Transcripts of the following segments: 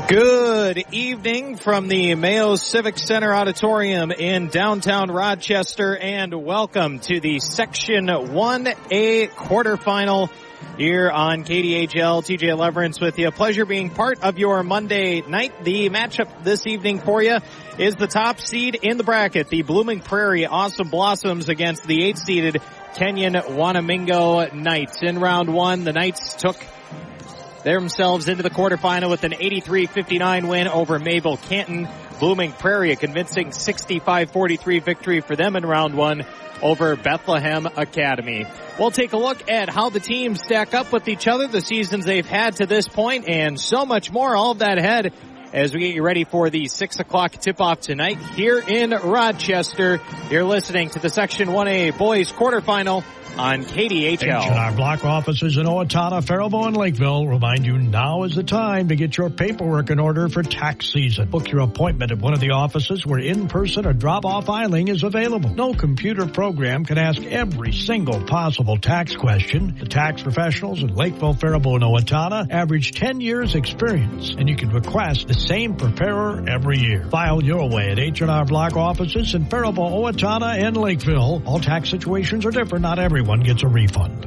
Good evening from the Mayo Civic Center Auditorium in downtown Rochester, and welcome to the Section 1A quarterfinal here on KDHL. TJ Leverance with you. Pleasure being part of your Monday night. The matchup this evening for you is the top seed in the bracket, the Blooming Prairie Awesome Blossoms against the 8th-seeded Kenyon-Wanamingo Knights. In round one, the Knights took themselves into the quarterfinal with an 83-59 win over Mayville Canton. Blooming Prairie, a convincing 65-43 victory for them in round one over Bethlehem Academy. We'll take a look at how the teams stack up with each other, the seasons they've had to this point, and so much more. All of that ahead as we get you ready for the 6 o'clock tip-off tonight here in Rochester. You're listening to the Section 1A Boys quarterfinal on KDHL. H&R Block offices in Owatonna, Faribault, and Lakeville remind you now is the time to get your paperwork in order for tax season. Book your appointment at one of the offices where in-person or drop-off filing is available. No computer program can ask every single possible tax question. The tax professionals in Lakeville, Faribault, and Owatonna average 10 years experience, and you can request the same preparer every year. File your way at H&R Block offices in Faribault, Owatonna, and Lakeville. All tax situations are different. Not everyone gets a refund.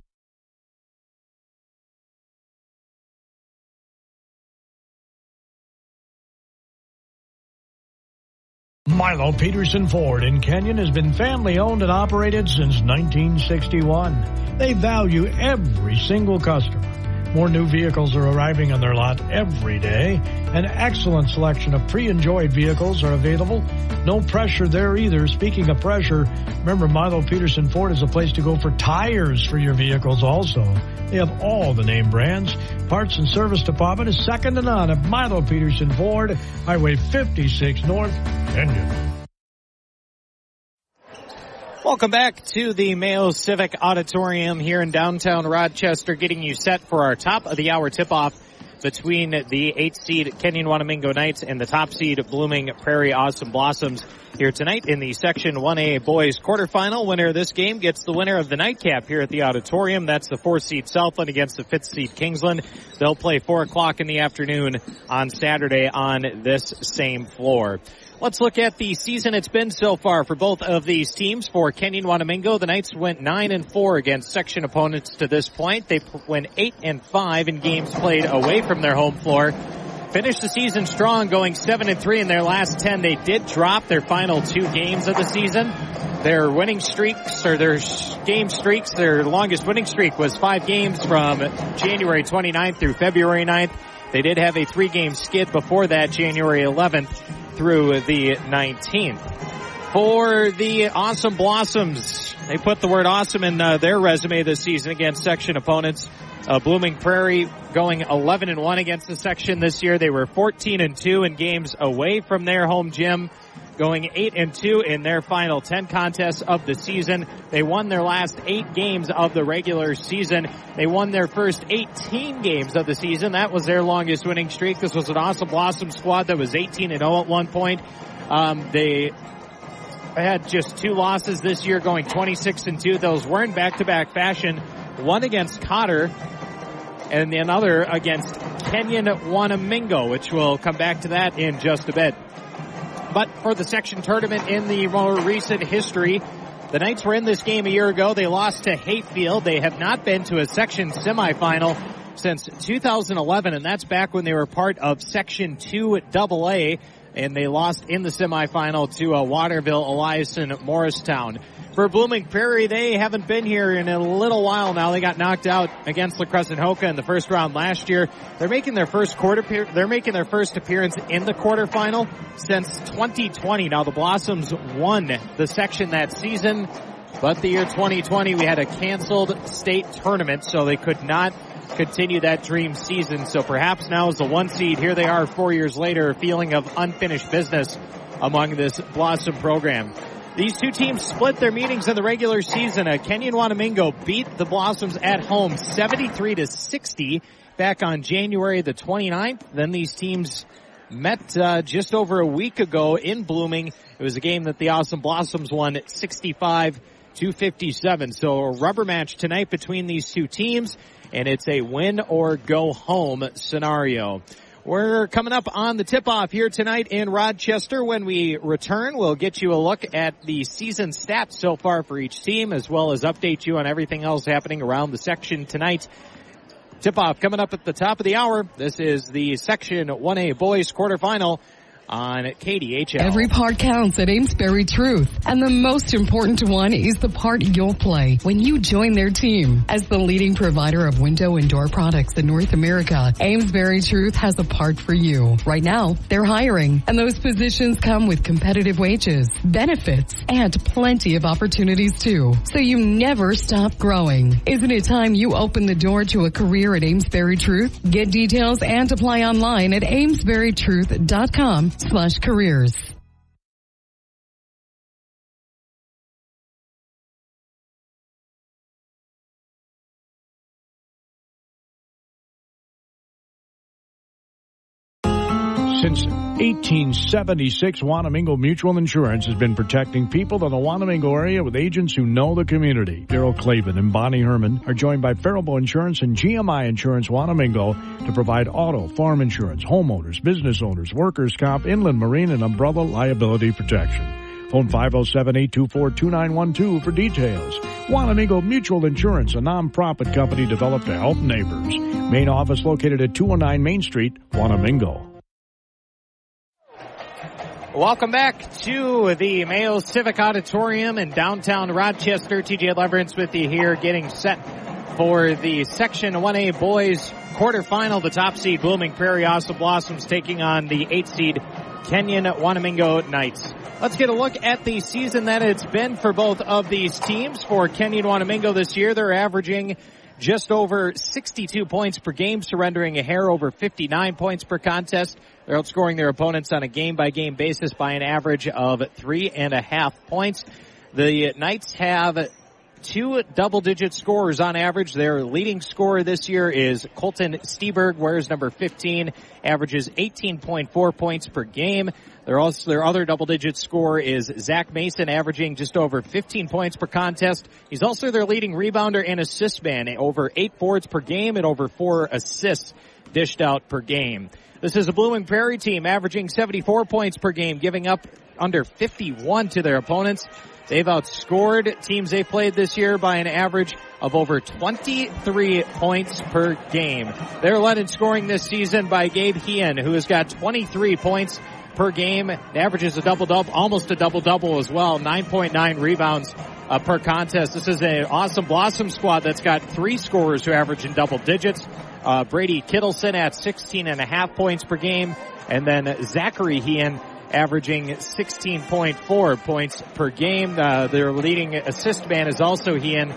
Milo Peterson Ford in Kenyon has been family owned and operated since 1961. They value every single customer. More new vehicles are arriving on their lot every day. An excellent selection of pre-enjoyed vehicles are available. No pressure there either. Speaking of pressure, remember Milo Peterson Ford is a place to go for tires for your vehicles also. They have all the name brands. Parts and service department is second to none at Milo Peterson Ford, Highway 56 North, Kenyon. Welcome back to the Mayo Civic Auditorium here in downtown Rochester, getting you set for our top of the hour tip-off between the 8th seed Kenyon-Wanamingo Knights and the top seed Blooming Prairie Awesome Blossoms here tonight in the Section 1A Boys quarterfinal. Winner of this game gets the winner of the nightcap here at the auditorium. That's the 4th seed Southland against the 5th seed Kingsland. They'll play 4 o'clock in the afternoon on Saturday on this same floor. Let's look at the season it's been so far for both of these teams. For Kenyon-Wanamingo, the Knights went 9-4 against section opponents to this point. They went 8-5 in games played away from their home floor. Finished the season strong, going 7-3 in their last 10. They did drop their final 2 games of the season. Their winning streaks, or their game streaks, their longest winning streak was 5 games from January 29th through February 9th. They did have a 3-game skid before that, January 11th through the 19th. For the Awesome Blossoms, they put the word awesome in their resume this season against section opponents. Blooming Prairie going 11-1 against the section this year. They were 14-2 in games away from their home gym, going 8-2 in their final 10 contests of the season. They won their last 8 games of the regular season. They won their first 18 games of the season. That was their longest winning streak. This was an Awesome Blossom squad that was 18-0 at one point. They had just 2 losses this year, going 26-2. Those were in back-to-back fashion. One against Cotter and the another against Kenyon-Wanamingo, which we'll come back to that in just a bit. But for the section tournament in the more recent history, the Knights were in this game a year ago. They lost to Hayfield. They have not been to a section semifinal since 2011, and that's back when they were part of Section 2 AA, and they lost in the semifinal to Waterville, Eliason, Morristown. For Blooming Prairie, they haven't been here in a little while now. They got knocked out against La Crescent Hoka in the first round last year. They're making their first appearance in the quarterfinal since 2020. Now the Blossoms won the section that season, but the year 2020 we had a canceled state tournament, so they could not continue that dream season. So perhaps now as the 1 seed, here they are 4 years later, a feeling of unfinished business among this Blossom program. These two teams split their meetings in the regular season. Kenyon-Wanamingo beat the Blossoms at home 73-60 back on January the 29th. Then these teams met just over a week ago in Blooming. It was a game that the Awesome Blossoms won 65-57. So a rubber match tonight between these two teams, and it's a win or go home scenario. We're coming up on the tip-off here tonight in Rochester. When we return, we'll get you a look at the season stats so far for each team, as well as update you on everything else happening around the section tonight. Tip-off coming up at the top of the hour. This is the Section 1A Boys quarterfinal on KDHL. Every part counts at Amesbury Truth, and the most important one is the part you'll play when you join their team. As the leading provider of window and door products in North America, Amesbury Truth has a part for you. Right now, they're hiring, and those positions come with competitive wages, benefits, and plenty of opportunities too. So you never stop growing. Isn't it time you open the door to a career at Amesbury Truth? Get details and apply online at amesburytruth.com/careers. Since 1876, Wanamingo Mutual Insurance has been protecting people in the Wanamingo area with agents who know the community. Daryl Clavin and Bonnie Herman are joined by Faribault Insurance and GMI Insurance Wanamingo to provide auto, farm insurance, homeowners, business owners, workers' comp, inland marine, and umbrella liability protection. Phone 507-824-2912 for details. Wanamingo Mutual Insurance, a non-profit company developed to help neighbors. Main office located at 209 Main Street, Wanamingo. Welcome back to the Mayo Civic Auditorium in downtown Rochester. TJ Leverance with you here, getting set for the Section 1A Boys quarterfinal. The top seed Blooming Prairie Awesome Blossoms taking on the 8th seed Kenyon-Wanamingo Knights. Let's get a look at the season that it's been for both of these teams. For Kenyon-Wanamingo this year, they're averaging just over 62 points per game, surrendering a hair over 59 points per contest. They're outscoring their opponents on a game-by-game basis by an average of 3.5 points. The Knights have 2 double-digit scorers on average. Their leading scorer this year is Colton Steberg, wears number 15, averages 18.4 points per game. Their other double-digit scorer is Zach Mason, averaging just over 15 points per contest. He's also their leading rebounder and assist man, over 8 boards per game and over 4 assists dished out per game. This is a Blooming Prairie team averaging 74 points per game, giving up under 51 to their opponents. They've outscored teams they played this year by an average of over 23 points per game. They're led in scoring this season by Gabe Hean, who has got 23 points per game. Averages a double-double, almost a double-double as well, 9.9 rebounds per contest. This is an Awesome Blossom squad that's got 3 scorers who average in double digits. Brady Kittleson at 16.5 points per game, and then Zachary Hean averaging 16.4 points per game. Their leading assist man is also Hean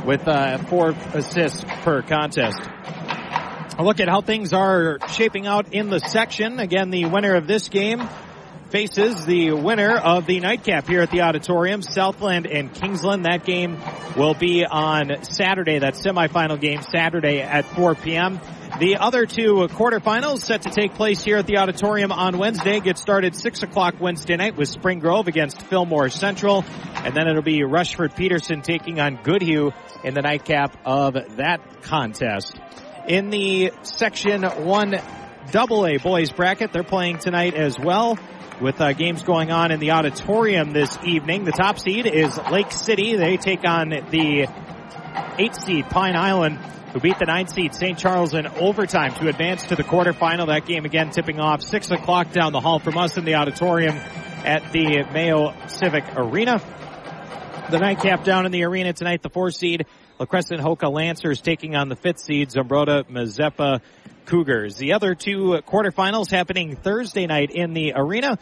with 4 assists per contest. A look at how things are shaping out in the section. Again, the winner of this game faces the winner of the nightcap here at the auditorium, Southland and Kingsland. That game will be on Saturday, that semifinal game Saturday at 4 p.m. The other 2 quarterfinals set to take place here at the auditorium on Wednesday. Get started 6 o'clock Wednesday night with Spring Grove against Fillmore Central. And then it'll be Rushford Peterson taking on Goodhue in the nightcap of that contest. In the Section 1AA boys bracket, they're playing tonight as well, with games going on in the auditorium this evening. The top seed is Lake City. They take on the 8th seed Pine Island, who beat the 9th seed St. Charles in overtime to advance to the quarterfinal. That game again tipping off 6 o'clock down the hall from us in the auditorium at the Mayo Civic Arena. The nightcap down in the arena tonight, the 4th seed La Crescent Hoka Lancers taking on the 5th seed Zumbrota Mazeppa Cougars. The other 2 quarterfinals happening Thursday night in the arena.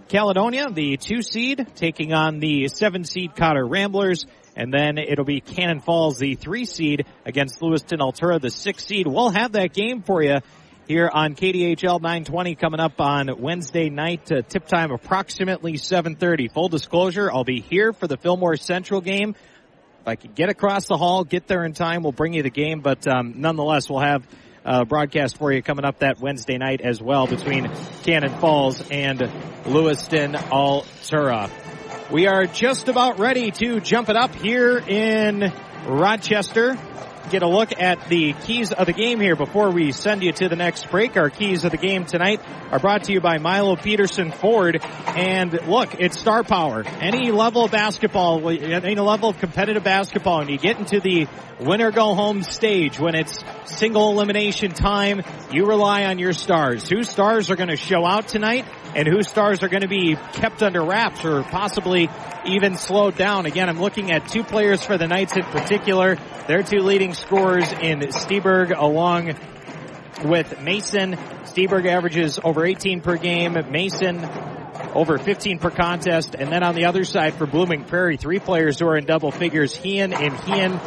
Caledonia, the 2 seed, taking on the 7 seed Cotter Ramblers. And then it'll be Cannon Falls, the 3 seed, against Lewiston Altura, the 6 seed. We'll have that game for you here on KDHL 920 coming up on Wednesday night. Tip time approximately 7:30. Full disclosure, I'll be here for the Fillmore Central game. If I could get across the hall, get there in time, we'll bring you the game. But nonetheless, we'll have broadcast for you coming up that Wednesday night as well between Cannon Falls and Lewiston Altura. We are just about ready to jump it up here in Rochester get a look at the keys of the game here before we send you to the next break. Our keys of the game tonight are brought to you by Milo Peterson Ford. And look, it's star power. Any level of basketball, any level of competitive basketball, and you get into the winner go home stage when it's single elimination time, you rely on your stars. Whose stars are going to show out tonight and whose stars are going to be kept under wraps or possibly even slowed down. Again, I'm looking at two players for the Knights in particular. Their two leading scorers in Steberg along with Mason. Steberg averages over 18 per game. Mason over 15 per contest. And then on the other side for Blooming Prairie, three players who are in double figures. Hean and Hean.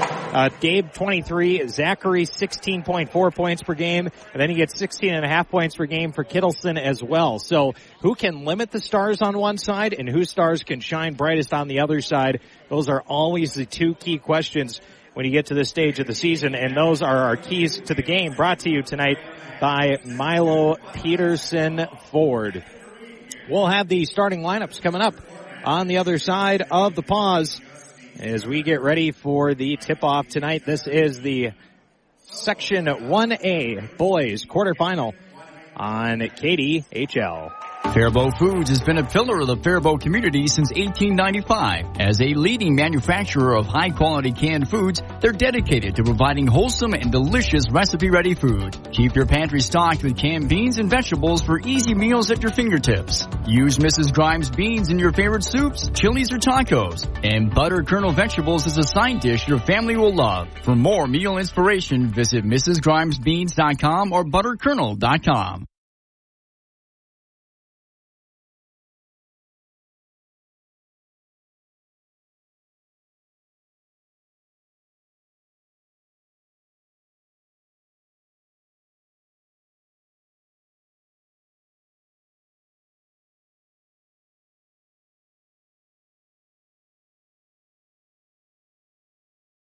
Gabe 23, Zachary 16.4 points per game. And then he gets 16.5 points per game for Kittleson as well. So who can limit the stars on one side and whose stars can shine brightest on the other side? Those are always the two key questions when you get to this stage of the season. And those are our keys to the game, brought to you tonight by Milo Peterson Ford. We'll have the starting lineups coming up on the other side of the pause as we get ready for the tip-off tonight. This is the Section 1A Boys quarterfinal on KDHL. Faribault Foods has been a pillar of the Faribault community since 1895. As a leading manufacturer of high-quality canned foods, they're dedicated to providing wholesome and delicious recipe-ready food. Keep your pantry stocked with canned beans and vegetables for easy meals at your fingertips. Use Mrs. Grimes beans in your favorite soups, chilies, or tacos. And butter kernel vegetables is a side dish your family will love. For more meal inspiration, visit mrsgrimesbeans.com or butterkernel.com.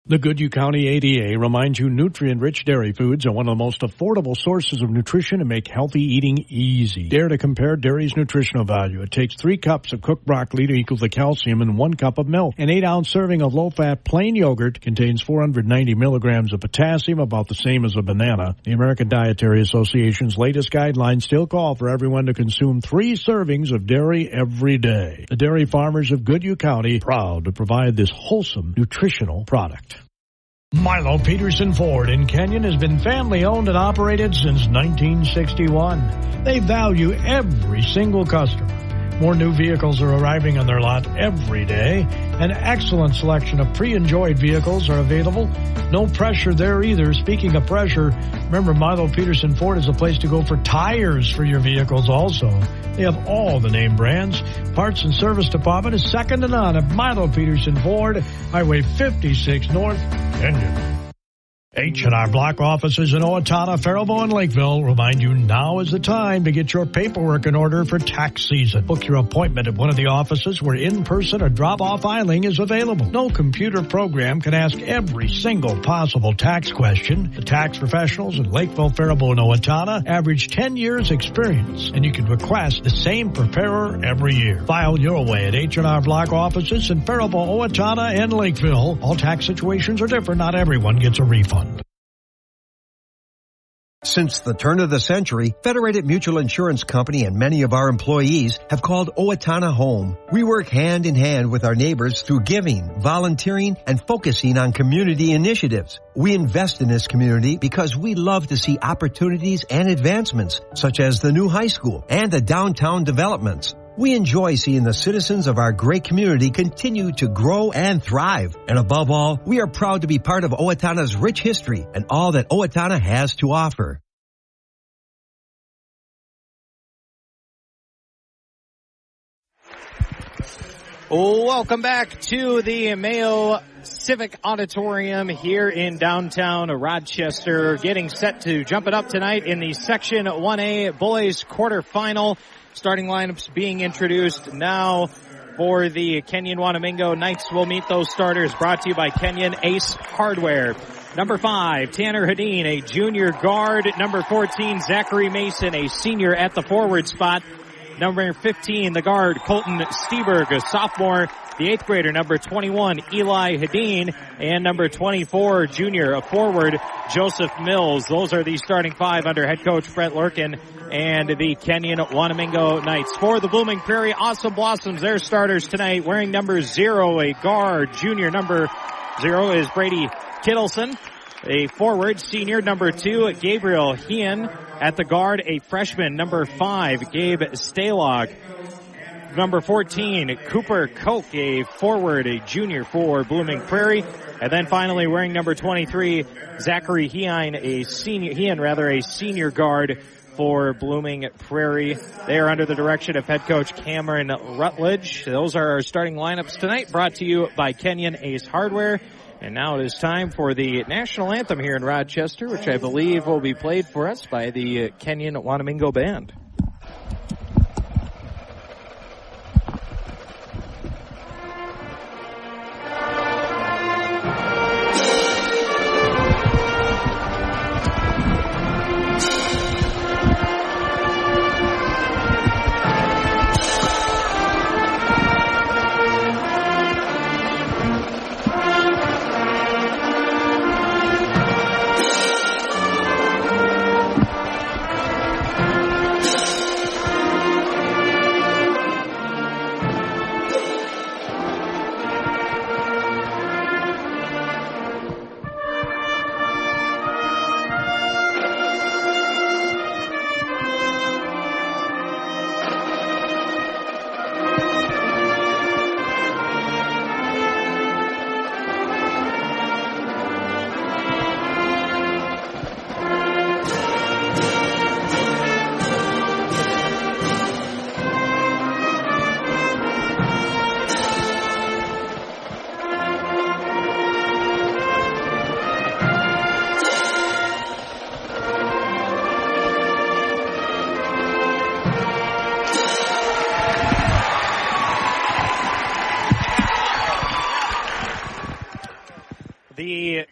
The Goodhue County ADA reminds you nutrient-rich dairy foods are one of the most affordable sources of nutrition and make healthy eating easy. Dare to compare dairy's nutritional value. It takes 3 cups of cooked broccoli to equal the calcium in 1 cup of milk. An 8-ounce serving of low-fat plain yogurt contains 490 milligrams of potassium, about the same as a banana. The American Dietary Association's latest guidelines still call for everyone to consume 3 servings of dairy every day. The dairy farmers of Goodhue County, proud to provide this wholesome nutritional product. Milo Peterson Ford in Kenyon has been family-owned and operated since 1961. They value every single customer. More new vehicles are arriving on their lot every day. An excellent selection of pre-enjoyed vehicles are available. No pressure there either. Speaking of pressure, remember Milo Peterson Ford is a place to go for tires for your vehicles also. They have all the name brands. Parts and service department is second to none at Milo Peterson Ford, Highway 56 North, Kenyon. H&R Block offices in Owatonna, Faribault, and Lakeville remind you now is the time to get your paperwork in order for tax season. Book your appointment at one of the offices where in-person or drop-off filing is available. No computer program can ask every single possible tax question. The tax professionals in Lakeville, Faribault, and Owatonna average 10 years experience, and you can request the same preparer every year. File your way at H&R Block offices in Faribault, Owatonna, and Lakeville. All tax situations are different. Not everyone gets a refund. Since the turn of the century, Federated Mutual Insurance Company and many of our employees have called Owatonna home. We work hand in hand with our neighbors through giving, volunteering, and focusing on community initiatives. We invest in this community because we love to see opportunities and advancements, such as the new high school and the downtown developments. We enjoy seeing the citizens of our great community continue to grow and thrive. And above all, we are proud to be part of Owatonna's rich history and all that Owatonna has to offer. Welcome back to the Mayo Civic Auditorium here in downtown Rochester. Getting set to jump it up tonight in the Section 1A Boys quarterfinal. Starting lineups being introduced now for the Kenyon-Wanamingo Knights. Will meet those starters, brought to you by Kenyon Ace Hardware. Number 5, Tanner Hadeen, a junior guard. Number 14, Zachary Mason, a senior at the forward spot. Number 15, the guard, Colton Steberg, a sophomore. The 8th grader, number 21, Eli Hedin, and number 24, junior forward, Joseph Mills. Those are the starting 5 under head coach Brett Lurkin and the Kenyon-Wanamingo Knights. For the Blooming Prairie Awesome Blossoms, their starters tonight, wearing number 0, a guard. Junior number 0 is Brady Kittleson. A forward, senior number 2, Gabriel Hean. At the guard, a freshman, number 5, Gabe Stalog. Number 14, Cooper Koch, a forward, a junior for Blooming Prairie. And then finally wearing number 23, Zachary Hean, a senior guard for Blooming Prairie. They are under the direction of head coach Cameron Rutledge. Those are our starting lineups tonight, brought to you by Kenyon Ace Hardware. And now it is time for the national anthem here in Rochester, which I believe will be played for us by the Kenyon-Wanamingo Band.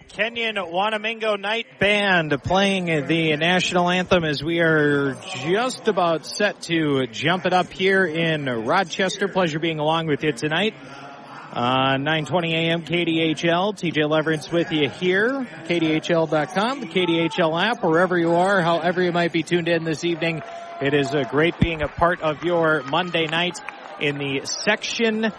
Kenyon-Wanamingo Night Band playing the national anthem as we are just about set to jump it up here in Rochester. Pleasure being along with you tonight. 9:20 a.m. KDHL. TJ Leverance with you here. KDHL.com, the KDHL app, wherever you are, however you might be tuned in this evening. It is great being a part of your Monday night in the section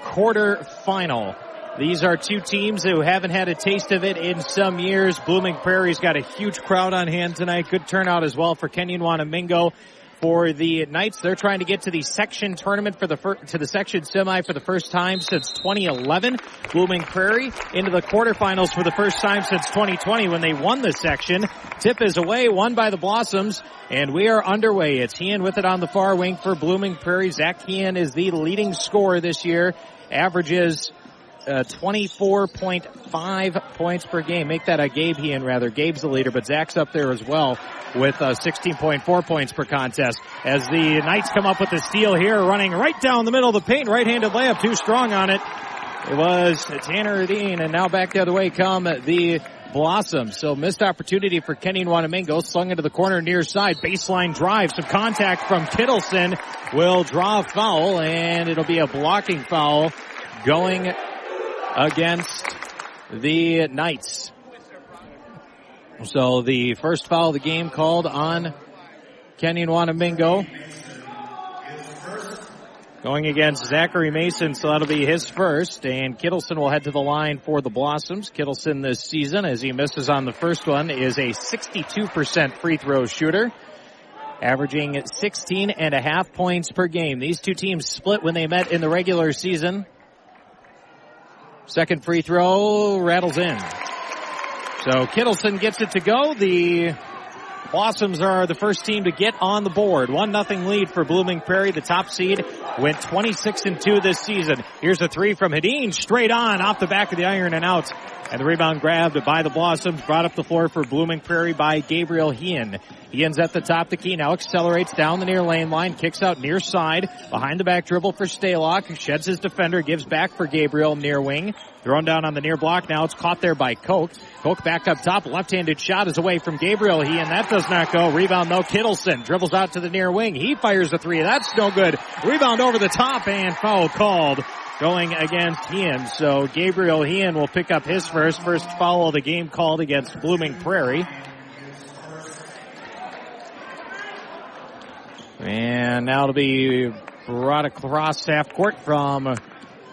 quarterfinal. These are two teams who haven't had a taste of it in some years. Blooming Prairie's got a huge crowd on hand tonight. Good turnout as well for Kenyon-Wanamingo. For the Knights, they're trying to get to the section tournament to the section semi for the first time since 2011. Blooming Prairie into the quarterfinals for the first time since 2020 when they won the section. Tip is away, won by the Blossoms, and we are underway. It's Hean with it on the far wing for Blooming Prairie. Zach Hean is the leading scorer this year. Averages 24.5 points per game. Make that a Gabe Hean, rather. Gabe's the leader, but Zach's up there as well with 16.4 points per contest. As the Knights come up with the steal here, running right down the middle of the paint. Right-handed layup, too strong on it. It was Tanner Dean, and now back the other way come the Blossoms. So missed opportunity for Kenyon-Wanamingo. Slung into the corner near side. Baseline drive. Some contact from Kittleson. Will draw a foul, and it'll be a blocking foul going against the Knights. So the first foul of the game called on Kenyon-Wanamingo. Going against Zachary Mason, so that'll be his first. And Kittleson will head to the line for the Blossoms. Kittleson this season, as he misses on the first one, is a 62% free throw shooter, averaging 16.5 points per game. These two teams split when they met in the regular season. Second free throw rattles in. So Kittleson gets it to go. The Blossoms are the first team to get on the board. 1-0 lead for Blooming Prairie. The top seed went 26-2 this season. Here's a three from Hedin, straight on, off the back of the iron and out. And the rebound grabbed by the Blossoms, brought up the floor for Blooming Prairie by Gabriel Hean. Hean's at the top of the key, now accelerates down the near lane line, kicks out near side, behind the back dribble for Stalock, sheds his defender, gives back for Gabriel near wing. Thrown down on the near block, now it's caught there by Koch. Koch back up top, left-handed shot is away from Gabriel Hean, that does not go. Rebound though, Kittleson dribbles out to the near wing, he fires a three, that's no good. Rebound over the top and foul called going against Hean. So Gabriel Hean will pick up his first foul of the game called against Blooming Prairie. And now it'll be brought across half court from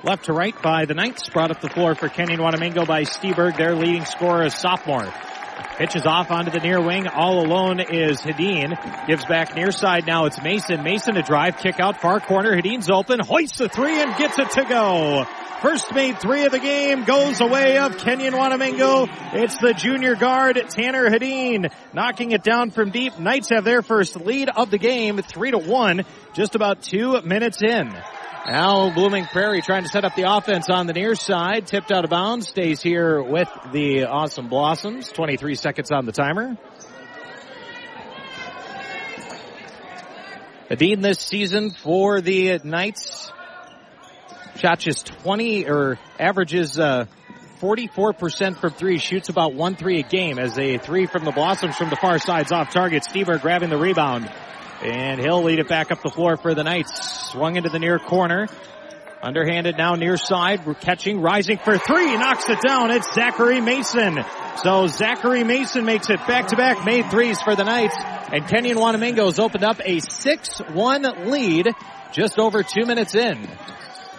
left to right by the Knights. Brought up the floor for Kenyon-Wanamingo by Steberg, their leading scorer, a sophomore. Pitches off onto the near wing. All alone is Hedin. Gives back near side. Now it's Mason. Mason to drive. Kick out far corner. Hedin's open. Hoists the three and gets it to go. First made three of the game goes away of Kenyon-Wanamingo. It's the junior guard, Tanner Hedin, knocking it down from deep. Knights have their first lead of the game, 3-1, just about 2 minutes in. Now Blooming Prairie trying to set up the offense on the near side. Tipped out of bounds. Stays here with the Awesome Blossoms. 23 seconds on the timer. Hedin this season for the Knights shot just averages 44% from three. Shoots about 1-3 a game as a three from the Blossoms from the far side's off target. Stever grabbing the rebound. And he'll lead it back up the floor for the Knights. Swung into the near corner. Underhanded now near side. We're catching, rising for three. Knocks it down. It's Zachary Mason. So Zachary Mason makes it back-to-back made threes for the Knights. And Kenyon-Wanamingo's opened up a 6-1 lead just over 2 minutes in.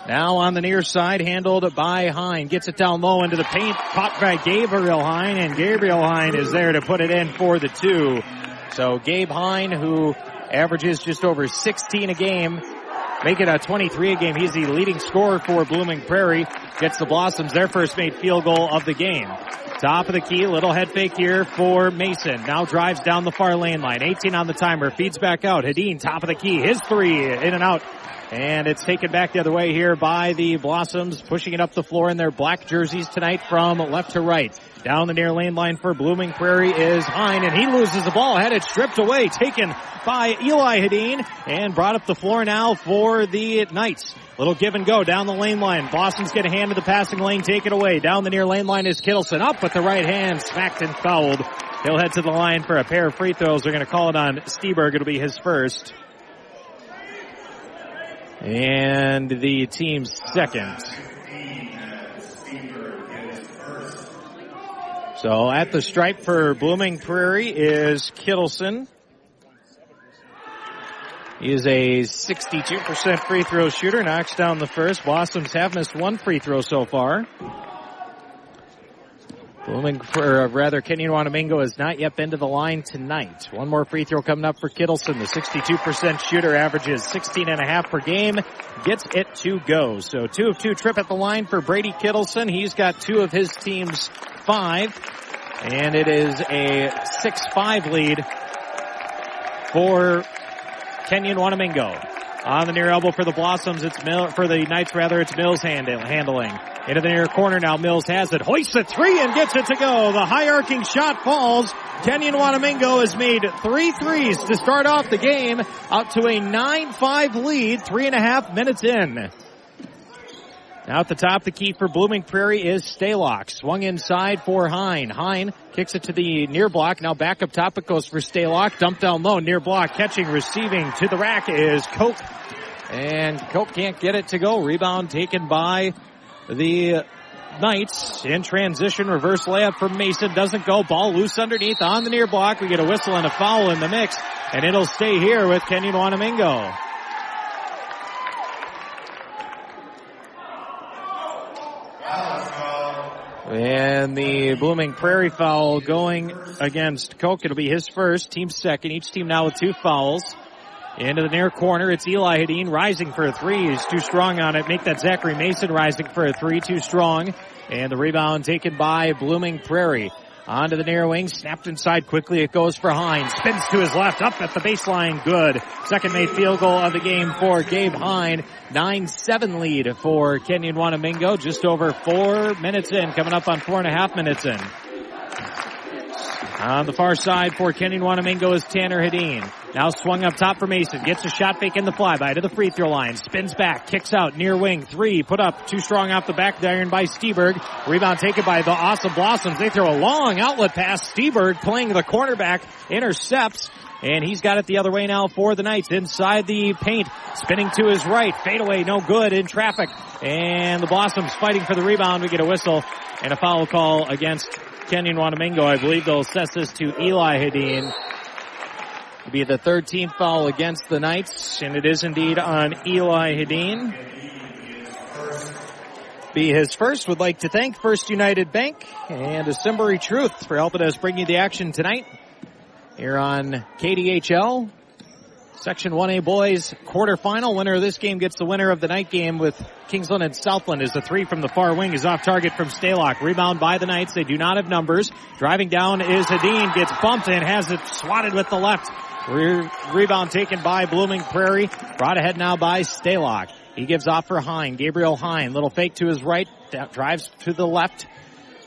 Now on the near side, handled by Hine. Gets it down low into the paint. Caught by Gabriel Hine. And Gabriel Hine is there to put it in for the two. So Gabe Hine, who averages just over 16 a game, make it a 23 a game. He's the leading scorer for Blooming Prairie. Gets the Blossoms their first made field goal of the game. Top of the key, little head fake here for Mason. Now drives down the far lane line. 18 on the timer, feeds back out. Hedin, top of the key, his three, in and out. And it's taken back the other way here by the Blossoms, pushing it up the floor in their black jerseys tonight from left to right. Down the near lane line for Blooming Prairie is Hine, and he loses the ball. Had it stripped away, taken by Eli Hedin, and brought up the floor now for the Knights. Little give and go down the lane line. Blossoms get a hand to the passing lane, take it away. Down the near lane line is Kittleson, up with the right hand, smacked and fouled. He'll head to the line for a pair of free throws. They're going to call it on Steberg. It'll be his first. And the team's second. So at the stripe for Blooming Prairie is Kittleson. He is a 62% free throw shooter, knocks down the first. Blossoms have missed one free throw so far. Kenyon-Wanamingo has not yet been to the line tonight. One more free throw coming up for Kittleson. The 62% shooter averages 16.5 per game. Gets it to go. So 2 of 2 trip at the line for Brady Kittleson. He's got 2 of his team's 5. And it is a 6-5 lead for Kenyon-Wanamingo. On the near elbow for the Blossoms, for the Knights rather, it's Mills handling. Into the near corner now, Mills has it, hoists a three and gets it to go. The high arcing shot falls. Kenyon-Wanamingo has made 3 threes to start off the game, out to a 9-5 lead, 3.5 minutes in. Now at the top, the key for Blooming Prairie is Staylock. Swung inside for Hine. Hine kicks it to the near block. Now back up top it goes for Staylock. Dumped down low, near block. Catching, receiving to the rack is Koch. And Koch can't get it to go. Rebound taken by the Knights. In transition, reverse layup from Mason. Doesn't go. Ball loose underneath on the near block. We get a whistle and a foul in the mix. And it'll stay here with Kenyon-Wanamingo. And the Blooming Prairie foul going against Koch. It'll be his first, team's second. Each team now with 2 fouls. Into the near corner, it's Eli Hedin rising for a three. He's too strong on it. Make that Zachary Mason rising for a three, too strong. And the rebound taken by Blooming Prairie. Onto the near wing, snapped inside quickly. It goes for Hine. Spins to his left, up at the baseline. Good. Second made field goal of the game for Gabe Hine. 9-7 lead for Kenyon-Wanamingo. Just over 4 minutes in, coming up on 4.5 minutes in. On the far side for Kenyon-Wanamingo is Tanner Hedin. Now swung up top for Mason. Gets a shot fake in the flyby to the free throw line. Spins back, kicks out, near wing, three, put up, too strong off the back iron by Steberg. Rebound taken by the Awesome Blossoms. They throw a long outlet pass. Steberg playing the cornerback, intercepts, And he's got it the other way now for the Knights. Inside the paint. Spinning to his right. Fadeaway, no good in traffic. And the Blossoms fighting for the rebound. We get a whistle and a foul call against Kenyon-Wanamingo. I believe they'll assess this to Eli Hedin. It'll be the third team foul against the Knights, and it is indeed on Eli Hedin. Be his first. Would like to thank First United Bank and Assembly Truth for helping us bring you the action tonight here on KDHL. Section 1A boys quarterfinal. Winner of this game gets the winner of the night game with Kingsland and Southland as the three from the far wing is off target from Stalock. Rebound by the Knights. They do not have numbers. Driving down is Hedin. Gets bumped and has it swatted with the left. Rebound taken by Blooming Prairie. Brought ahead now by Stalock. He gives off for Hine. Gabriel Hine. Little fake to his right. Drives to the left.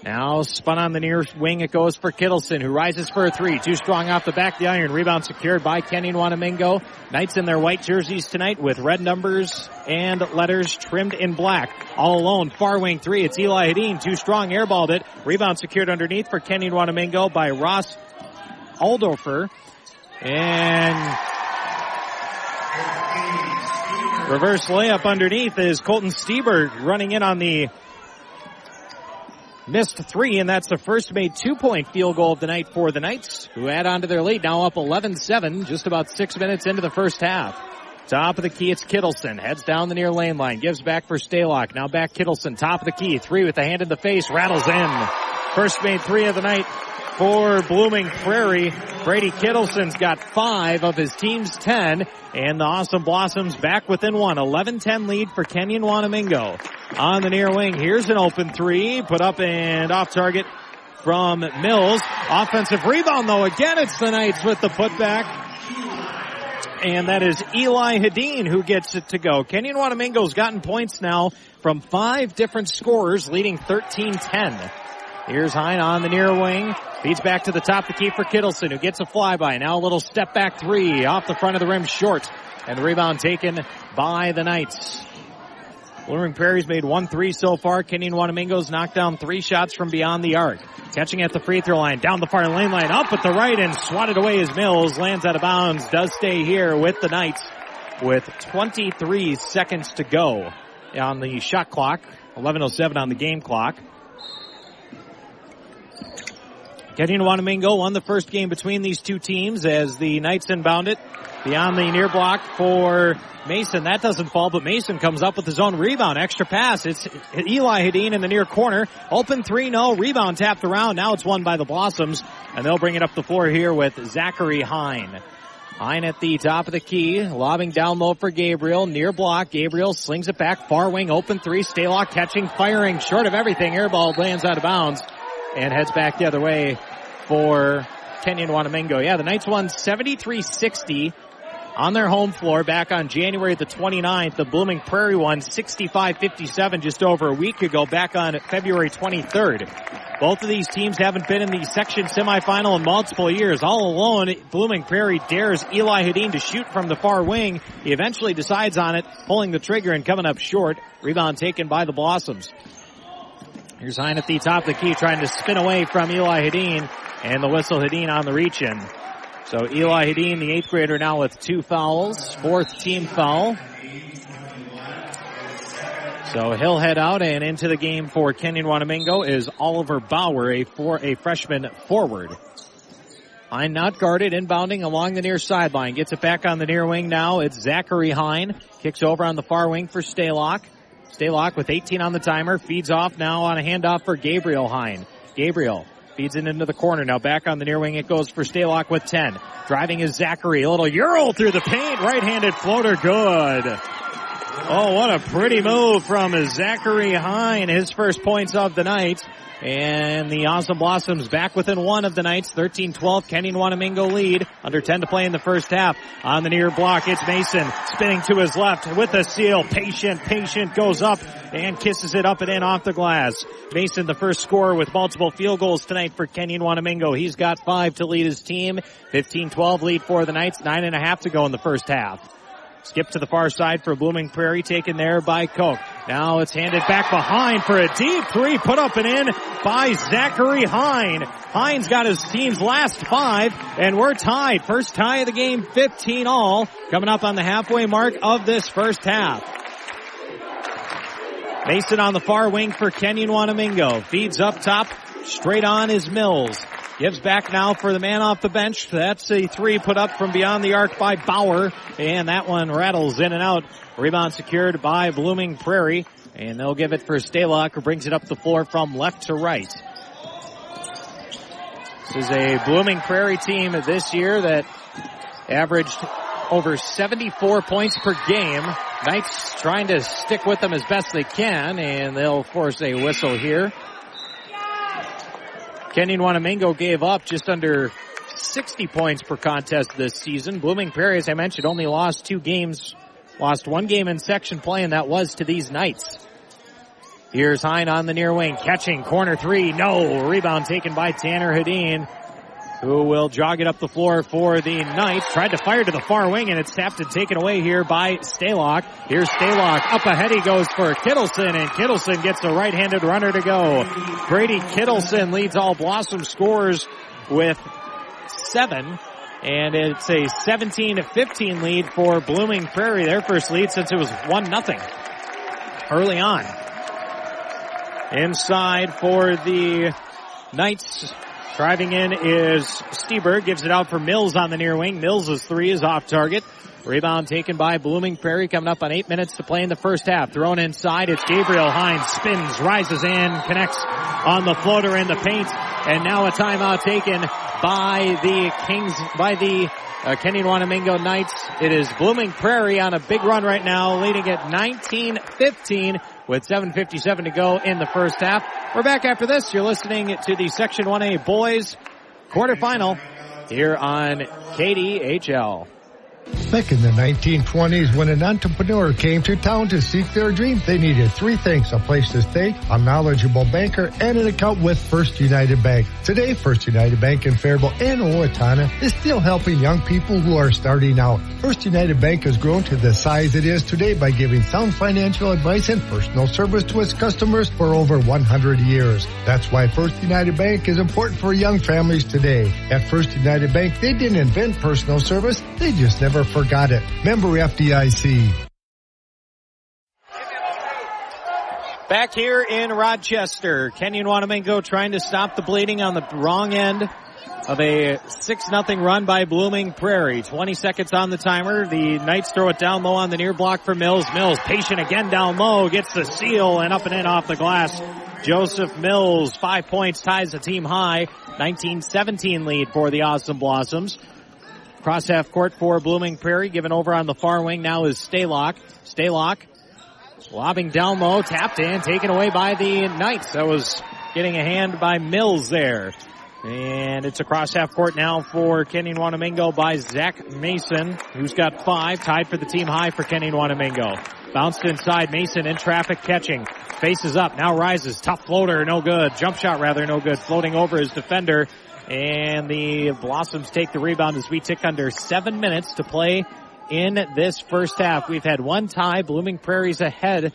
Now spun on the near wing. It goes for Kittleson, who rises for a three. Too strong off the back of the iron. Rebound secured by Kenyon-Wanamingo. Knights in their white jerseys tonight with red numbers and letters trimmed in black. All alone, far wing three. It's Eli Hedin. Too strong, airballed it. Rebound secured underneath for Kenyon-Wanamingo by Ross Aldofer. And reverse layup underneath is Colton Stieber running in on the missed three, and that's the first made 2-point field goal of the night for the Knights, who add on to their lead, now up 11-7, just about 6 minutes into the first half. Top of the key, it's Kittleson. Heads down the near lane line, gives back for Stalock. Now back Kittleson, top of the key, three with the hand in the face, rattles in. First made three of the night for Blooming Prairie. Brady Kittleson's got 5 of his team's 10, and the Awesome Blossoms back within one. 11-10 lead for Kenyon-Wanamingo. On the near wing, here's an open three, put up and off target from Mills. Offensive rebound though, again it's the Knights with the putback. And that is Eli Hedin who gets it to go. Kenyon-Wanamingo's gotten points now from 5 different scorers, leading 13-10. Here's Hine on the near wing. Feeds back to the top of the key for Kittleson, who gets a flyby. Now a little step back three off the front of the rim, short. And the rebound taken by the Knights. Blooming Prairie's made 1 3 so far. Kenyon-Wanamingo's knocked down 3 shots from beyond the arc. Catching at the free throw line, down the far lane line, up at the right, and swatted away as Mills. Lands out of bounds, does stay here with the Knights with 23 seconds to go on the shot clock. 11:07 on the game clock. Kenyon-Wanamingo won the first game between these two teams as the Knights inbound it. Beyond the near block for Mason. That doesn't fall, but Mason comes up with his own rebound. Extra pass. It's Eli Hedin in the near corner. Open three, no. Rebound tapped around. Now it's won by the Blossoms, and they'll bring it up the floor here with Zachary Hine. Hine at the top of the key, lobbing down low for Gabriel. Near block. Gabriel slings it back. Far wing, open three. Stalock catching, firing. Short of everything. Airball lands out of bounds and heads back the other way for Kenyon-Wanamingo. Yeah, the Knights won 73-60 on their home floor back on January the 29th. The Blooming Prairie won 65-57 just over a week ago back on February 23rd. Both of these teams haven't been in the section semifinal in multiple years. All alone, Blooming Prairie dares Eli Hedin to shoot from the far wing. He eventually decides on it, pulling the trigger and coming up short. Rebound taken by the Blossoms. Here's Hine at the top of the key trying to spin away from Eli Hedin, and the whistle. Hedin on the reach in. So Eli Hedin, the 8th grader, now with 2 fouls, 4th team foul. So he'll head out, and into the game for Kenyon-Wanamingo is Oliver Bauer, a freshman forward. Hine not guarded, inbounding along the near sideline. Gets it back on the near wing now. It's Zachary Hine. Kicks over on the far wing for Stalock. Stalock with 18 on the timer. Feeds off now on a handoff for Gabriel Hine. Gabriel feeds it into the corner. Now back on the near wing it goes for Stalock with 10. Driving is Zachary. A little Euro through the paint. Right-handed floater. Good. Oh, what a pretty move from Zachary Hine. His first points of the night. And the Awesome Blossoms back within one of the Knights. 13-12. Kenyon-Wanamingo lead. Under 10 to play in the first half. On the near block, it's Mason spinning to his left with a seal. Patient goes up and kisses it up and in off the glass. Mason, the first scorer with multiple field goals tonight for Kenyon-Wanamingo. He's got 5 to lead his team. 15-12 lead for the Knights. 9.5 to go in the first half. Skip to the far side for Blooming Prairie, taken there by Koch. Now it's handed back behind for a deep three, put up and in by Zachary Hine. Hine's got his team's last 5, and we're tied. First tie of the game, 15-all, coming up on the halfway mark of this first half. Mason on the far wing for Kenyon-Wanamingo. Feeds up top, straight on is Mills. Gives back now for the man off the bench. That's a three put up from beyond the arc by Bauer, and that one rattles in and out. Rebound secured by Blooming Prairie, and they'll give it for Stalock, who brings it up the floor from left to right. This is a Blooming Prairie team this year that averaged over 74 points per game. Knights trying to stick with them as best they can, and they'll force a whistle here. Kenyon-Wanamingo gave up just under 60 points per contest this season. Blooming Prairie, as I mentioned, only lost 2 games. Lost 1 game in section play, and that was to these Knights. Here's Hine on the near wing, catching, corner 3, no. Rebound taken by Tanner Hedin, who will jog it up the floor for the Knights. Tried to fire to the far wing, and it's tapped and taken away here by Stalock. Here's Stalock, up ahead he goes for Kittleson, and Kittleson gets a right-handed runner to go. Brady Kittleson leads all Blossom scorers with 7. And it's a 17-15 lead for Blooming Prairie, their first lead since it was 1-0 early on. Inside for the Knights, driving in is Steberg, gives it out for Mills on the near wing. Mills' 3 is off target. Rebound taken by Blooming Prairie, coming up on 8 minutes to play in the first half. Thrown inside, it's Gabriel Hines, spins, rises in, connects on the floater in the paint, and now a timeout taken by the Kenyon-Wanamingo Knights. It is Blooming Prairie on a big run right now, leading at 19-15 with 7:57 to go in the first half. We're back after this. You're listening to the Section 1A Boys quarterfinal here on KDHL. Back in the 1920s, when an entrepreneur came to town to seek their dream, they needed 3 things: a place to stay, a knowledgeable banker, and an account with First United Bank. Today, First United Bank in Faribault and Owatonna is still helping young people who are starting out. First United Bank has grown to the size it is today by giving sound financial advice and personal service to its customers for over 100 years. That's why First United Bank is important for young families today. At First United Bank, they didn't invent personal service, they just never forgot it. Member FDIC. Back here in Rochester, Kenyon-Wanamingo trying to stop the bleeding on the wrong end of a 6-0 run by Blooming Prairie. 20 seconds on the timer. The Knights throw it down low on the near block for Mills. Mills patient again down low, gets the seal and up and in off the glass. Joseph Mills, 5 points, ties the team high. 19-17 lead for the Awesome Blossoms. Cross half court for Blooming Prairie, given over on the far wing now is Stalock. Stalock lobbing down low, tapped in, taken away by the Knights. That was getting a hand by Mills there. And it's across half court now for Kenyon-Wanamingo by Zach Mason, who's got 5, tied for the team high for Kenyon-Wanamingo. Bounced inside, Mason in traffic catching. Faces up, now rises, tough floater, no good. Jump shot rather, no good. Floating over his defender. And the Blossoms take the rebound as we tick under 7 minutes to play in this first half. We've had 1 tie. Blooming Prairie's ahead.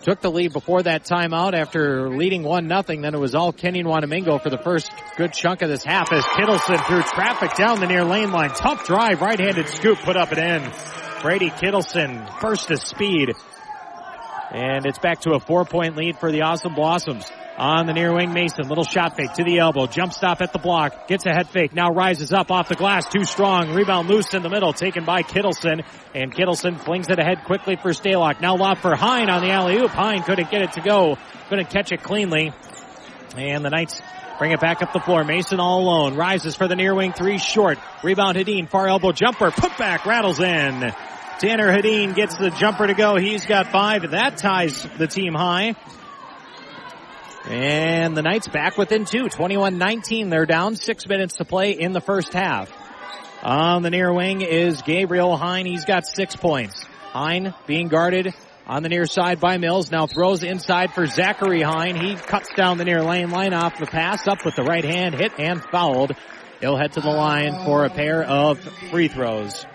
Took the lead before that timeout after leading 1-0. Then it was all Kenyon-Wanamingo for the first good chunk of this half as Kittleson through traffic down the near lane line. Tough drive, right-handed scoop, put up and in. Brady Kittleson, burst of speed. And it's back to a 4-point lead for the Awesome Blossoms. On the near wing, Mason, little shot fake to the elbow, jump stop at the block, gets a head fake, now rises up off the glass, too strong, rebound loose in the middle, taken by Kittleson, and Kittleson flings it ahead quickly for Stalock. Now lob for Hine on the alley-oop. Hine couldn't get it to go, couldn't catch it cleanly, and the Knights bring it back up the floor. Mason all alone, rises for the near wing, 3 short, rebound Hedin, far elbow jumper, put back, rattles in. Tanner Hedin gets the jumper to go, he's got 5, and that ties the team high. And the Knights back within 2, 21-19. They're down 6 minutes to play in the first half. On the near wing is Gabriel Hine. He's got 6 points. Hine being guarded on the near side by Mills. Now throws inside for Zachary Hine. He cuts down the near lane line off the pass. Up with the right hand, hit and fouled. He'll head to the line for a pair of free throws.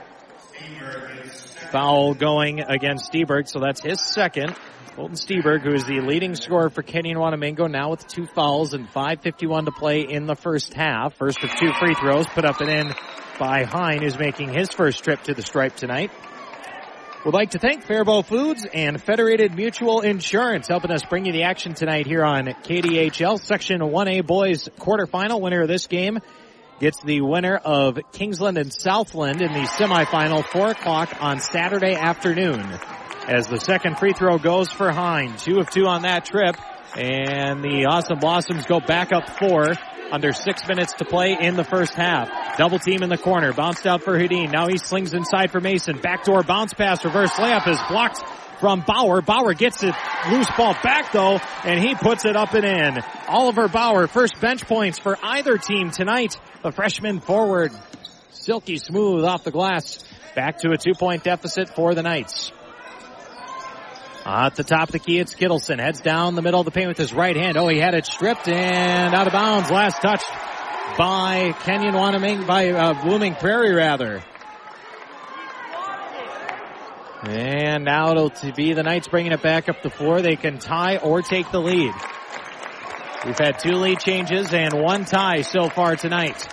Foul going against Steberg, so that's his second. Colton Steberg, who is the leading scorer for Kenyon-Wanamingo, now with 2 fouls and 5:51 to play in the first half. First of 2 free throws put up and in by Hine, who's making his first trip to the stripe tonight. We'd like to thank Faribault Foods and Federated Mutual Insurance helping us bring you the action tonight here on KDHL. Section 1A boys quarterfinal. Winner of this game gets the winner of Kingsland and Southland in the semifinal, 4 o'clock on Saturday afternoon. As the second free throw goes for Hine. 2 of 2 on that trip. And the Awesome Blossoms go back up 4. Under 6 minutes to play in the first half. Double team in the corner. Bounced out for Houdin. Now he slings inside for Mason. Backdoor bounce pass. Reverse layup is blocked from Bauer. Bauer gets it loose ball back though, and he puts it up and in. Oliver Bauer, first bench points for either team tonight. The freshman forward. Silky smooth off the glass. Back to a 2-point deficit for the Knights. At the top of the key, it's Kittleson. Heads down the middle of the paint with his right hand. Oh, he had it stripped and out of bounds. Last touch by Kenyon-Wanamingo, by Blooming Prairie, rather. And now it'll be the Knights bringing it back up the floor. They can tie or take the lead. We've had 2 lead changes and 1 tie so far tonight.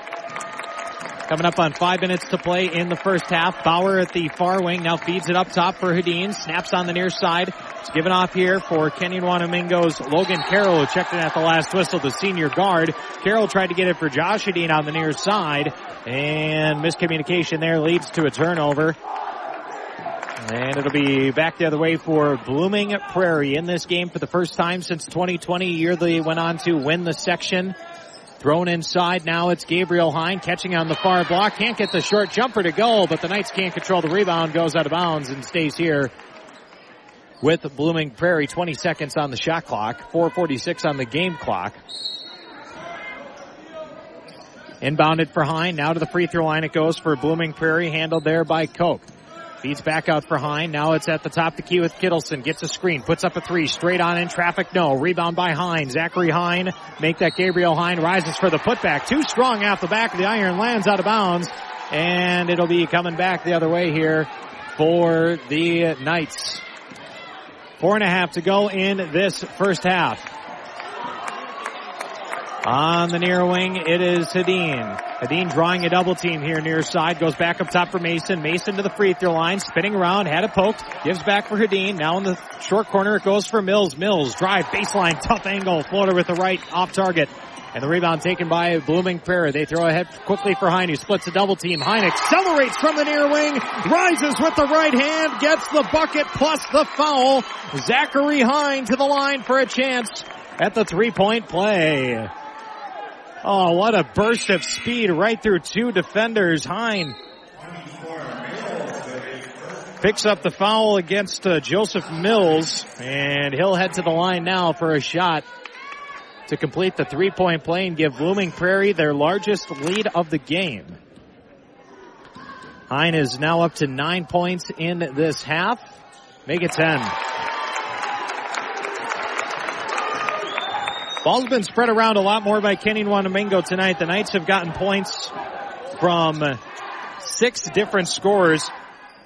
Coming up on 5 minutes to play in the first half. Bauer at the far wing now feeds it up top for Houdin. Snaps on the near side. It's given off here for Kenyon-Wanamingo's Logan Carroll, who checked in at the last whistle, the senior guard. Carroll tried to get it for Josh Houdin on the near side. And miscommunication there leads to a turnover. And it'll be back the other way for Blooming Prairie in this game for the first time since 2020, year they went on to win the section. Thrown inside, now it's Gabriel Hine catching on the far block. Can't get the short jumper to go, but the Knights can't control the rebound. Goes out of bounds and stays here with Blooming Prairie. 20 seconds on the shot clock, 4:46 on the game clock. Inbounded for Hine, now to the free throw line it goes for Blooming Prairie, handled there by Koch. Feeds back out for Hine. Now it's at the top of the key with Kittleson. Gets a screen. Puts up a 3. Straight on in traffic. No. Rebound by Hine. Zachary Hine. Make that Gabriel Hine. Rises for the putback. Too strong out the back of the iron. Lands out of bounds. And it'll be coming back the other way here for the Knights. 4.5 to go in this first half. On the near wing, it is Hadeen. Hadeen drawing a double team here near side. Goes back up top for Mason. Mason to the free throw line. Spinning around. Had it poked. Gives back for Hadeen. Now in the short corner it goes for Mills. Mills drive baseline. Tough angle. Floater with the right off target. And the rebound taken by Blooming Prairie. They throw ahead quickly for Hine, who splits a double team. Hine accelerates from the near wing. Rises with the right hand. Gets the bucket plus the foul. Zachary Hine to the line for a chance at the 3-point play. Oh, what a burst of speed right through 2 defenders. Hine picks up the foul against Joseph Mills, and he'll head to the line now for a shot to complete the 3-point play and give Blooming Prairie their largest lead of the game. Hine is now up to 9 points in this half. Make it 10. Ball's been spread around a lot more by Kenyon-Wanamingo tonight. The Knights have gotten points from 6 different scorers.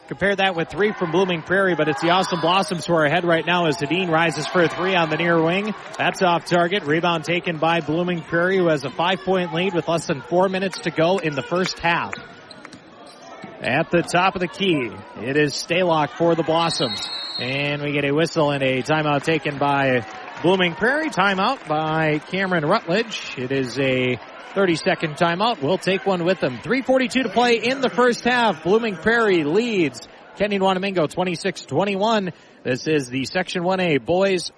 Compare that with 3 from Blooming Prairie, but it's the Awesome Blossoms who are ahead right now as Hadeen rises for a 3 on the near wing. That's off target. Rebound taken by Blooming Prairie, who has a 5-point lead with less than 4 minutes to go in the first half. At the top of the key, it is Staylock for the Blossoms. And we get a whistle and a timeout taken by Blooming Prairie. Timeout by Cameron Rutledge. It is a 30-second timeout. We'll take one with them. 3:42 to play in the first half. Blooming Prairie leads Kenyon-Wanamingo 26-21. This is the Section 1A boys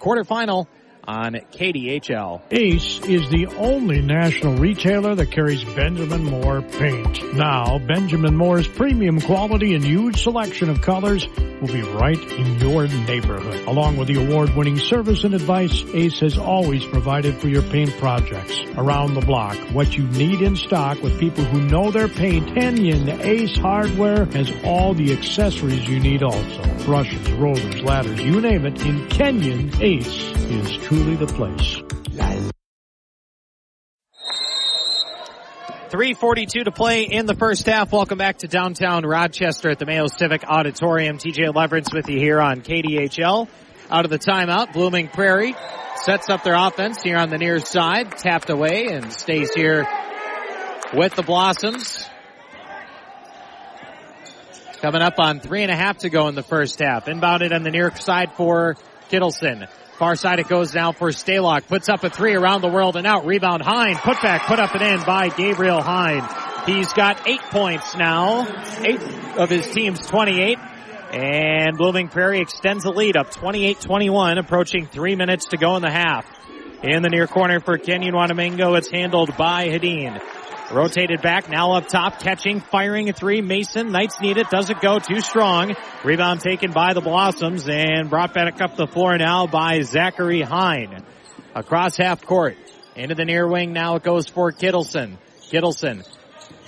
quarterfinal on KDHL. Ace is the only national retailer that carries Benjamin Moore paint. Now, Benjamin Moore's premium quality and huge selection of colors will be right in your neighborhood. Along with the award-winning service and advice Ace has always provided for your paint projects. Around the block, what you need in stock with people who know their paint. Kenyon Ace Hardware has all the accessories you need also. Brushes, rollers, ladders, you name it. In Kenyon, Ace is truly the place. 3:42 to play in the first half. Welcome back to downtown Rochester at the Mayo Civic Auditorium. TJ Leverance with you here on KDHL. Out of the timeout, Blooming Prairie sets up their offense here on the near side. Tapped away and stays here with the Blossoms. Coming up on 3.5 to go in the first half. Inbounded on the near side for Kittleson. Far side it goes now for Stalock. Puts up a three around the world and out. Rebound Hine. Put back, put up and in by Gabriel Hine. He's got 8 points now. 8 of his team's 28. And Blooming Prairie extends the lead up 28-21, approaching 3 minutes to go in the half. In the near corner for Kenyon-Wanamingo, it's handled by Hedin. Rotated back, now up top, catching, firing a three. Mason, Knights need it, doesn't go, too strong. Rebound taken by the Blossoms and brought back up the floor now by Zachary Hine. Across half court, into the near wing, now it goes for Kittleson. Kittleson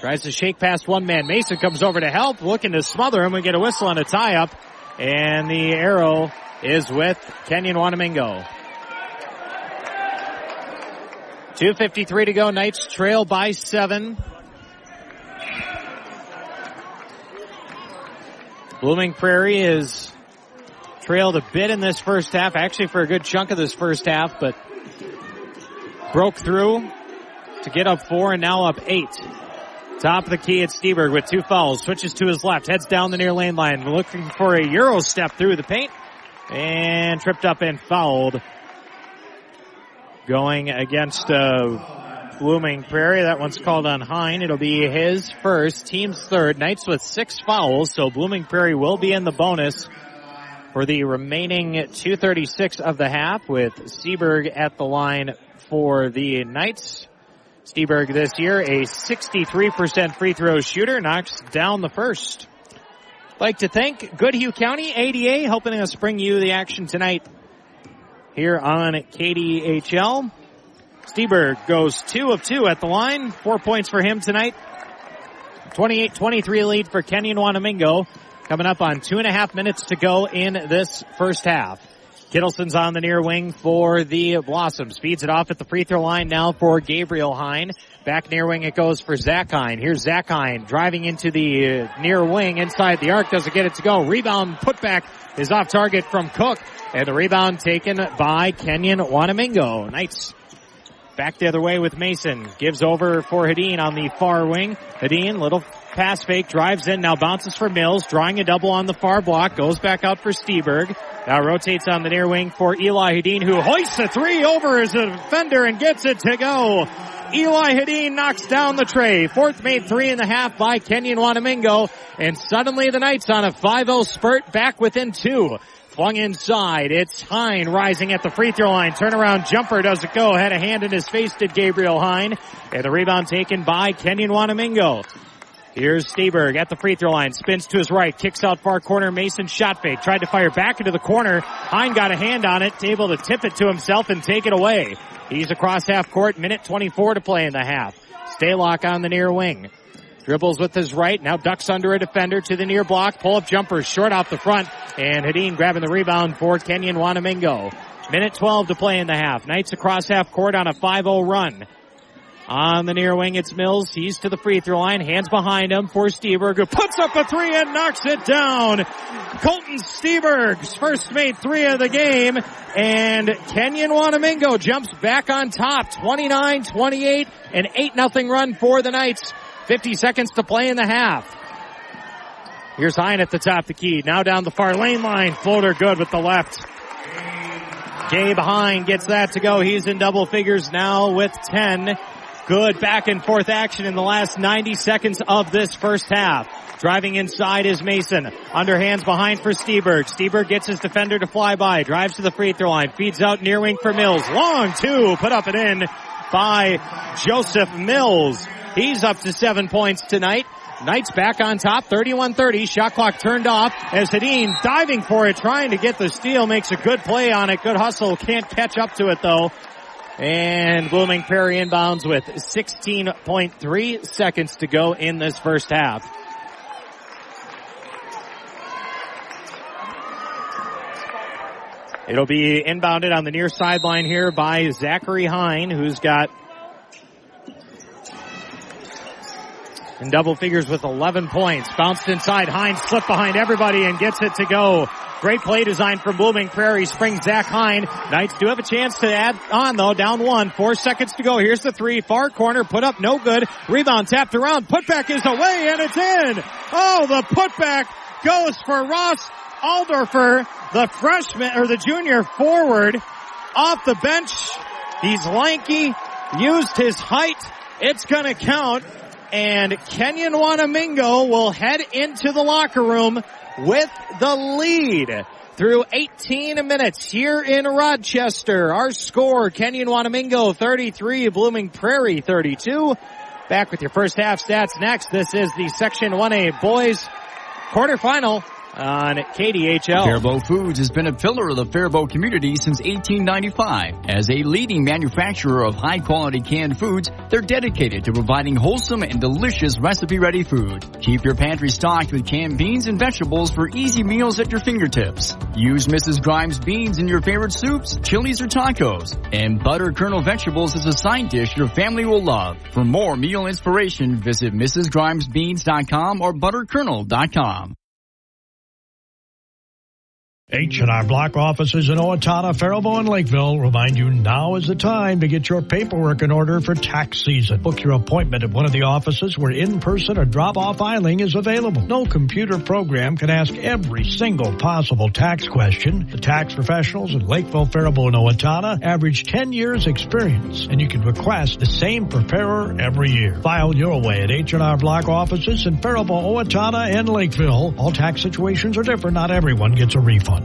tries to shake past one man. Mason comes over to help, looking to smother him. We get a whistle and a tie-up, and the arrow is with Kenyon-Wanamingo. 2:53 to go. Knights trail by 7. Blooming Prairie is trailed a bit in this first half, actually for a good chunk of this first half, but broke through to get up 4 and now up 8. Top of the key at Steberg with 2 fouls. Switches to his left, heads down the near lane line, looking for a Euro step through the paint, and tripped up and fouled. Going against Blooming Prairie. That one's called on Hine. It'll be his first, team's third. Knights with 6 fouls, so Blooming Prairie will be in the bonus for the remaining 2:36 of the half with Steberg at the line for the Knights. Steberg this year, a 63% free throw shooter, knocks down the first. I'd like to thank Goodhue County ADA helping us bring you the action tonight here on KDHL. Steberg goes 2 of 2 at the line. 4 points for him tonight. 28-23 lead for Kenyon-Wanamingo. Coming up on 2.5 minutes to go in this first half. Kittleson's on the near wing for the Blossoms. Feeds it off at the free throw line now for Gabriel Hine. Back near wing it goes for Zach Hine. Here's Zach Hine driving into the near wing inside the arc. Doesn't get it to go. Rebound putback is off target from Cook. And the rebound taken by Kenyon-Wanamingo. Knights back the other way with Mason. Gives over for Hedin on the far wing. Hedin, little pass fake, drives in, now bounces for Mills. Drawing a double on the far block. Goes back out for Steberg. Now rotates on the near wing for Eli Hedin, who hoists a three over as a defender and gets it to go. Eli Hedin knocks down the tray. Fourth made 3.5 by Kenyon-Wanamingo. And suddenly the Knights on a 5-0 spurt back within 2. Flung inside. It's Hine rising at the free throw line. Turnaround jumper doesn't go. Had a hand in his face, did Gabriel Hine. And the rebound taken by Kenyon-Wanamingo. Here's Steberg at the free throw line. Spins to his right. Kicks out far corner. Mason shot fake. Tried to fire back into the corner. Hine got a hand on it. Able to tip it to himself and take it away. He's across half court. Minute 24 to play in the half. Stalock on the near wing. Dribbles with his right, now ducks under a defender to the near block. Pull-up jumper short off the front, and Hedin grabbing the rebound for Kenyon-Wanamingo. Minute 12 to play in the half. Knights across half court on a 5-0 run. On the near wing, it's Mills. He's to the free throw line. Hands behind him for Steberg, who puts up a three and knocks it down. Colton Steberg's first made 3 of the game, and Kenyon-Wanamingo jumps back on top. 29-28, an 8-0 run for the Knights. 50 seconds to play in the half. Here's Hine at the top of the key. Now down the far lane line. Floater good with the left. Gabe Hine gets that to go. He's in double figures now with 10. Good back and forth action in the last 90 seconds of this first half. Driving inside is Mason. Underhands behind for Steberg. Steberg gets his defender to fly by. Drives to the free throw line. Feeds out near wing for Mills. Long 2. Put up and in by Joseph Mills. He's up to 7 points tonight. Knights back on top, 31-30. Shot clock turned off as Hedin diving for it, trying to get the steal. Makes a good play on it. Good hustle. Can't catch up to it though. And Blooming Prairie inbounds with 16.3 seconds to go in this first half. It'll be inbounded on the near sideline here by Zachary Hine, who's got in double figures with 11 points. Bounced inside. Hines slipped behind everybody and gets it to go. Great play design from Blooming Prairie. Springs Zach Hine. Knights do have a chance to add on though. Down 1. 4 seconds to go. Here's the three. Far corner. Put up. No good. Rebound tapped around. Putback is away and it's in. Oh, the putback goes for Ross Alderfer, the freshman or the junior forward off the bench. He's lanky. Used his height. It's going to count. And Kenyon-Wanamingo will head into the locker room with the lead through 18 minutes here in Rochester. Our score, Kenyon-Wanamingo 33, Blooming Prairie 32. Back with your first half stats next. This is the Section 1A boys quarterfinal on KDHL. Faribault Foods has been a pillar of the Faribault community since 1895. As a leading manufacturer of high-quality canned foods, they're dedicated to providing wholesome and delicious recipe-ready food. Keep your pantry stocked with canned beans and vegetables for easy meals at your fingertips. Use Mrs. Grimes beans in your favorite soups, chilies, or tacos. And butter kernel vegetables is a side dish your family will love. For more meal inspiration, visit mrsgrimesbeans.com or butterkernel.com. H&R Block offices in Owatonna, Faribault, and Lakeville remind you now is the time to get your paperwork in order for tax season. Book your appointment at one of the offices where in-person or drop-off filing is available. No computer program can ask every single possible tax question. The tax professionals in Lakeville, Faribault, and Owatonna average 10 years experience, and you can request the same preparer every year. File your way at H&R Block offices in Faribault, Owatonna, and Lakeville. All tax situations are different. Not everyone gets a refund.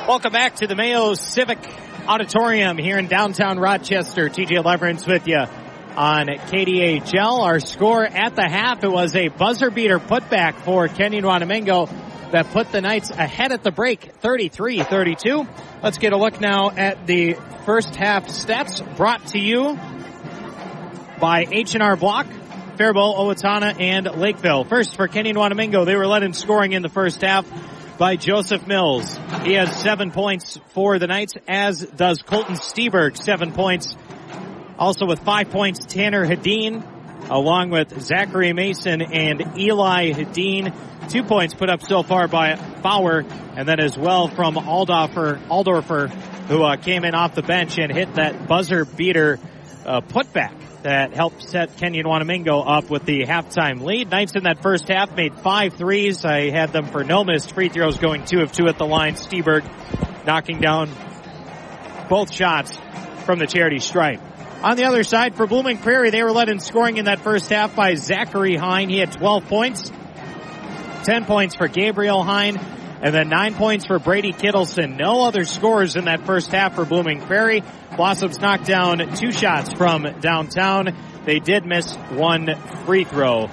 Welcome back to the Mayo Civic Auditorium here in downtown Rochester. TJ Leverance with you on KDHL. Our score at the half, it was a buzzer beater putback for Kenyon-Wanamingo that put the Knights ahead at the break, 33-32. Let's get a look now at the first half stats brought to you by H&R Block, Faribault, Owatonna, and Lakeville. First for Kenyon-Wanamingo, they were led in scoring in the first half by Joseph Mills. He has 7 points for the Knights, as does Colton Steberg, 7 points. Also with 5 points, Tanner Hedin, along with Zachary Mason and Eli Hedin. 2 points put up so far by Fowler, and then as well from Alderfer, who came in off the bench and hit that buzzer beater putback that helped set Kenyon-Wanamingo up with the halftime lead. Knights in that first half made 5 threes. I had them for no missed free throws, going 2 of 2 at the line. Steberg knocking down both shots from the charity stripe. On the other side, for Blooming Prairie, they were led in scoring in that first half by Zachary Hine. He had 12 points. 10 points for Gabriel Hine. And then 9 points for Brady Kittleson. No other scores in that first half for Blooming Prairie. Blossoms knocked down 2 shots from downtown. They did miss 1 free throw.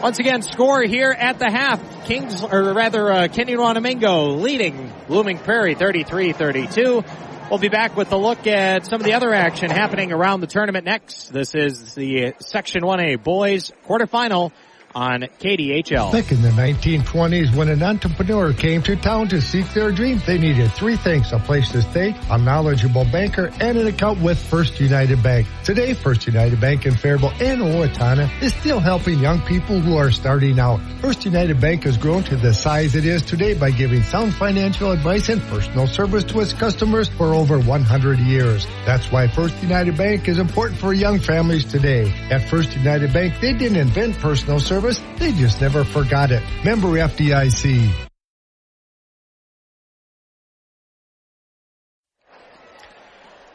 Once again, score here at the half. Kenyon-Wanamingo leading Blooming Prairie 33-32. We'll be back with a look at some of the other action happening around the tournament next. This is the Section 1A boys quarterfinal on KDHL. Back in the 1920s, when an entrepreneur came to town to seek their dream, they needed 3 things: a place to stay, a knowledgeable banker, and an account with First United Bank. Today, First United Bank in Faribault and Owatonna is still helping young people who are starting out. First United Bank has grown to the size it is today by giving sound financial advice and personal service to its customers for over 100 years. That's why First United Bank is important for young families today. At First United Bank, they didn't invent personal service. They just never forgot it. Member FDIC.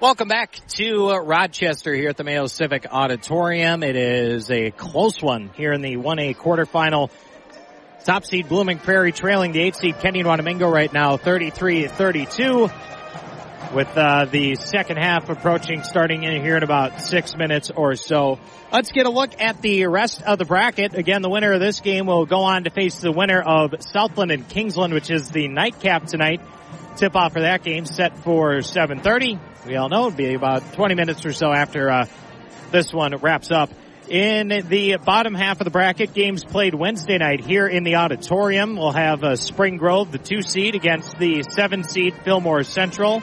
Welcome back to Rochester here at the Mayo Civic Auditorium. It is a close one here in the 1A quarterfinal. Top seed Blooming Prairie trailing the 8 seed Kenyon-Wanamingo right now, 33-32. With the second half approaching, starting in here in about 6 minutes or so. Let's get a look at the rest of the bracket. Again, the winner of this game will go on to face the winner of Southland and Kingsland, which is the nightcap tonight. Tip-off for that game set for 7:30. We all know it'll be about 20 minutes or so after this one wraps up. In the bottom half of the bracket, games played Wednesday night here in the auditorium. We'll have Spring Grove, the 2 seed, against the 7 seed Fillmore Central.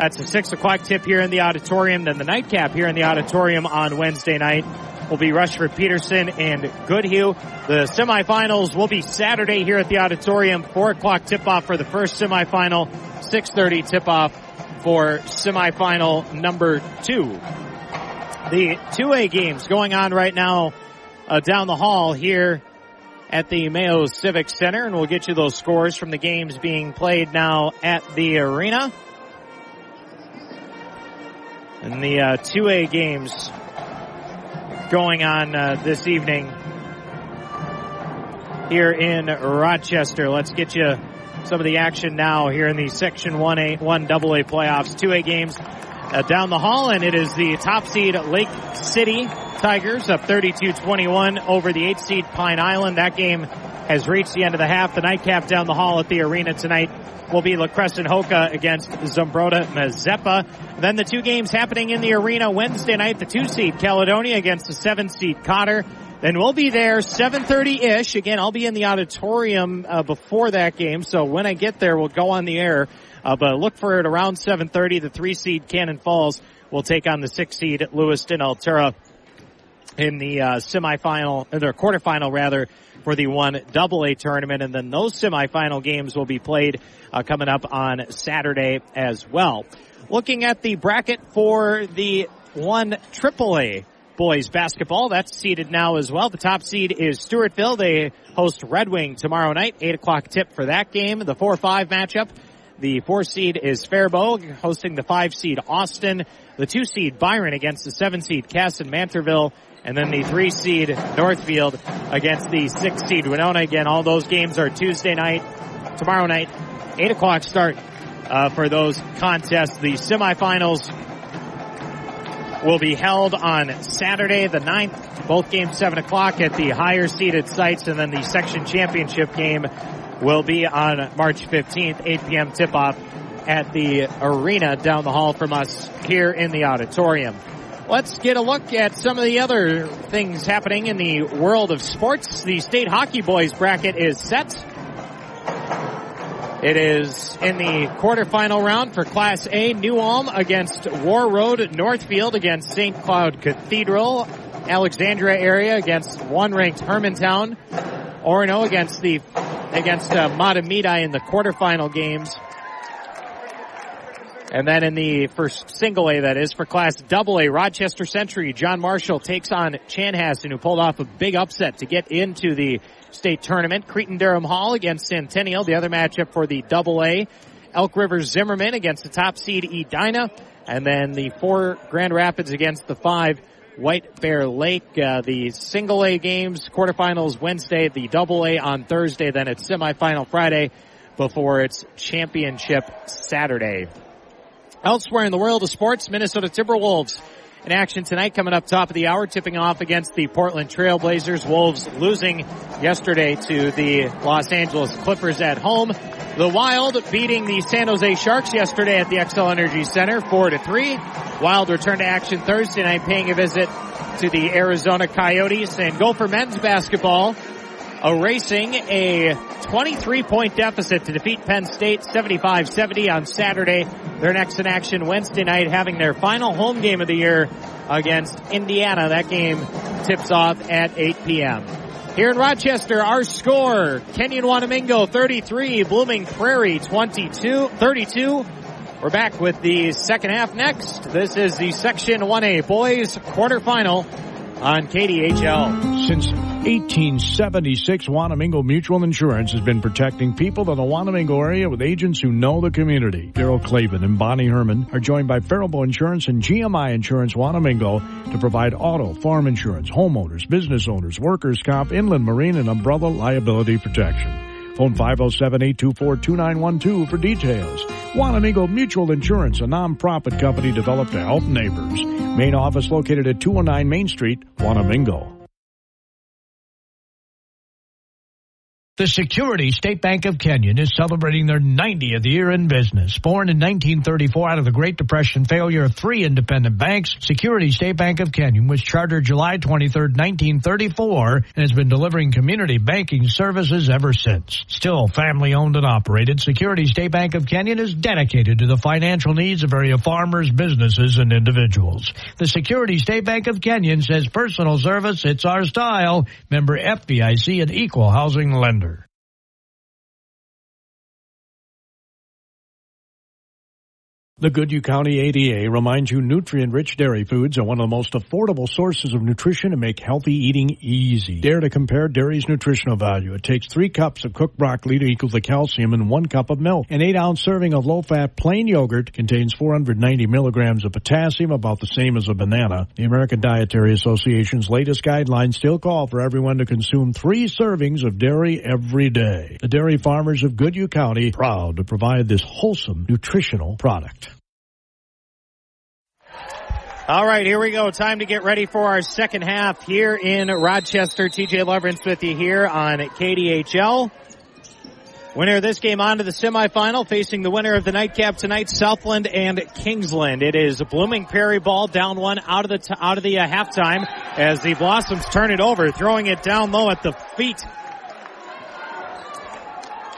That's a 6 o'clock tip here in the auditorium. Then the nightcap here in the auditorium on Wednesday night will be Rushford Peterson and Goodhue. The semifinals will be Saturday here at the auditorium. 4 o'clock tip-off for the first semifinal. 6:30 tip-off for semifinal number 2. The 2A games going on right now down the hall here at the Mayo Civic Center, and we'll get you those scores from the games being played now at the arena. And the 2A games going on this evening here in Rochester. Let's get you some of the action now here in the Section 1AA playoffs. 2A games down the hall, and it is the top seed Lake City Tigers up 32-21 over the 8th seed Pine Island. That game has reached the end of the half. The nightcap down the hall at the arena tonight will be La Crescent Hoka against Zumbrota Mazeppa. Then the 2 games happening in the arena Wednesday night, the 2 seed Caledonia against the 7th seed Cotter. Then we'll be there 7:30-ish. Again, I'll be in the auditorium before that game, so when I get there, we'll go on the air. But look for it around 7:30. The 3 seed Cannon Falls will take on the 6 seed Lewiston Altura in the semifinal, or quarterfinal rather, for the 1AA tournament. And then those semifinal games will be played coming up on Saturday as well. Looking at the bracket for the 1AAA boys basketball, that's seeded now as well. The top seed is Stewartville. They host Red Wing tomorrow night. 8 o'clock tip for that game. The 4-5 matchup. The 4 seed is Faribault hosting the 5 seed Austin. The 2 seed Byron against the 7 seed Casson Manterville. And then the 3 seed Northfield against the 6 seed Winona. Again, all those games are Tuesday night, tomorrow night, 8 o'clock start for those contests. The semifinals will be held on Saturday the 9th. Both games 7 o'clock at the higher seeded sites. And then the section championship game will be on March 15th, 8 p.m. tip-off at the arena down the hall from us here in the auditorium. Let's get a look at some of the other things happening in the world of sports. The state hockey boys bracket is set. It is in the quarterfinal round for Class A. New Ulm against War Road. Northfield against St. Cloud Cathedral. Alexandria area against one-ranked Hermantown. Orono against Matamidi in the quarterfinal games. And then in the first single A, that is, for Class AA, Rochester Century, John Marshall takes on Chanhassen, who pulled off a big upset to get into the state tournament. Cretin-Durham Hall against Centennial, the other matchup for the AA. Elk River Zimmerman against the top seed Edina. And then the 4 Grand Rapids against the 5 White Bear Lake. The single A games, quarterfinals Wednesday, the AA on Thursday, then it's semifinal Friday before it's championship Saturday. Elsewhere in the world of sports, Minnesota Timberwolves in action tonight, coming up top of the hour, tipping off against the Portland Trailblazers. Wolves losing yesterday to the Los Angeles Clippers at home. The Wild beating the San Jose Sharks yesterday at the XL Energy Center 4-3. Wild return to action Thursday night, paying a visit to the Arizona Coyotes. And Gopher men's basketball erasing a 23-point deficit to defeat Penn State 75-70 on Saturday. They're next in action Wednesday night, having their final home game of the year against Indiana. That game tips off at 8 p.m. Here in Rochester, our score, Kenyon-Wanamingo 33, Blooming Prairie 32. We're back with the second half next. This is the Section 1A boys quarterfinal on KDHL. Since 1876, Wanamingo Mutual Insurance has been protecting people in the Wanamingo area with agents who know the community. Daryl Clavin and Bonnie Herman are joined by Faribault Insurance and GMI Insurance Wanamingo to provide auto, farm insurance, homeowners, business owners, workers' comp, inland marine, and umbrella liability protection. Phone 507-824-2912 for details. Wanamingo Mutual Insurance, a non-profit company developed to help neighbors. Main office located at 209 Main Street, Wanamingo. The Security State Bank of Kenyon is celebrating their 90th year in business. Born in 1934 out of the Great Depression failure of 3 independent banks, Security State Bank of Kenyon was chartered July 23, 1934, and has been delivering community banking services ever since. Still family-owned and operated, Security State Bank of Kenyon is dedicated to the financial needs of area farmers, businesses, and individuals. The Security State Bank of Kenyon says personal service, it's our style. Member FDIC, an equal housing lender. The Goodhue County ADA reminds you nutrient-rich dairy foods are one of the most affordable sources of nutrition and make healthy eating easy. Dare to compare dairy's nutritional value. It takes 3 cups of cooked broccoli to equal the calcium in 1 cup of milk. An 8-ounce serving of low-fat plain yogurt contains 490 milligrams of potassium, about the same as a banana. The American Dietary Association's latest guidelines still call for everyone to consume 3 servings of dairy every day. The dairy farmers of Goodhue County, proud to provide this wholesome nutritional product. All right, here we go. Time to get ready for our second half here in Rochester. TJ Leverance with you here on KDHL. Winner of this game on to the semifinal, facing the winner of the nightcap tonight, Southland and Kingsland. It is Blooming Prairie ball, down 1 out of the halftime as the Blossoms turn it over, throwing it down low at the feet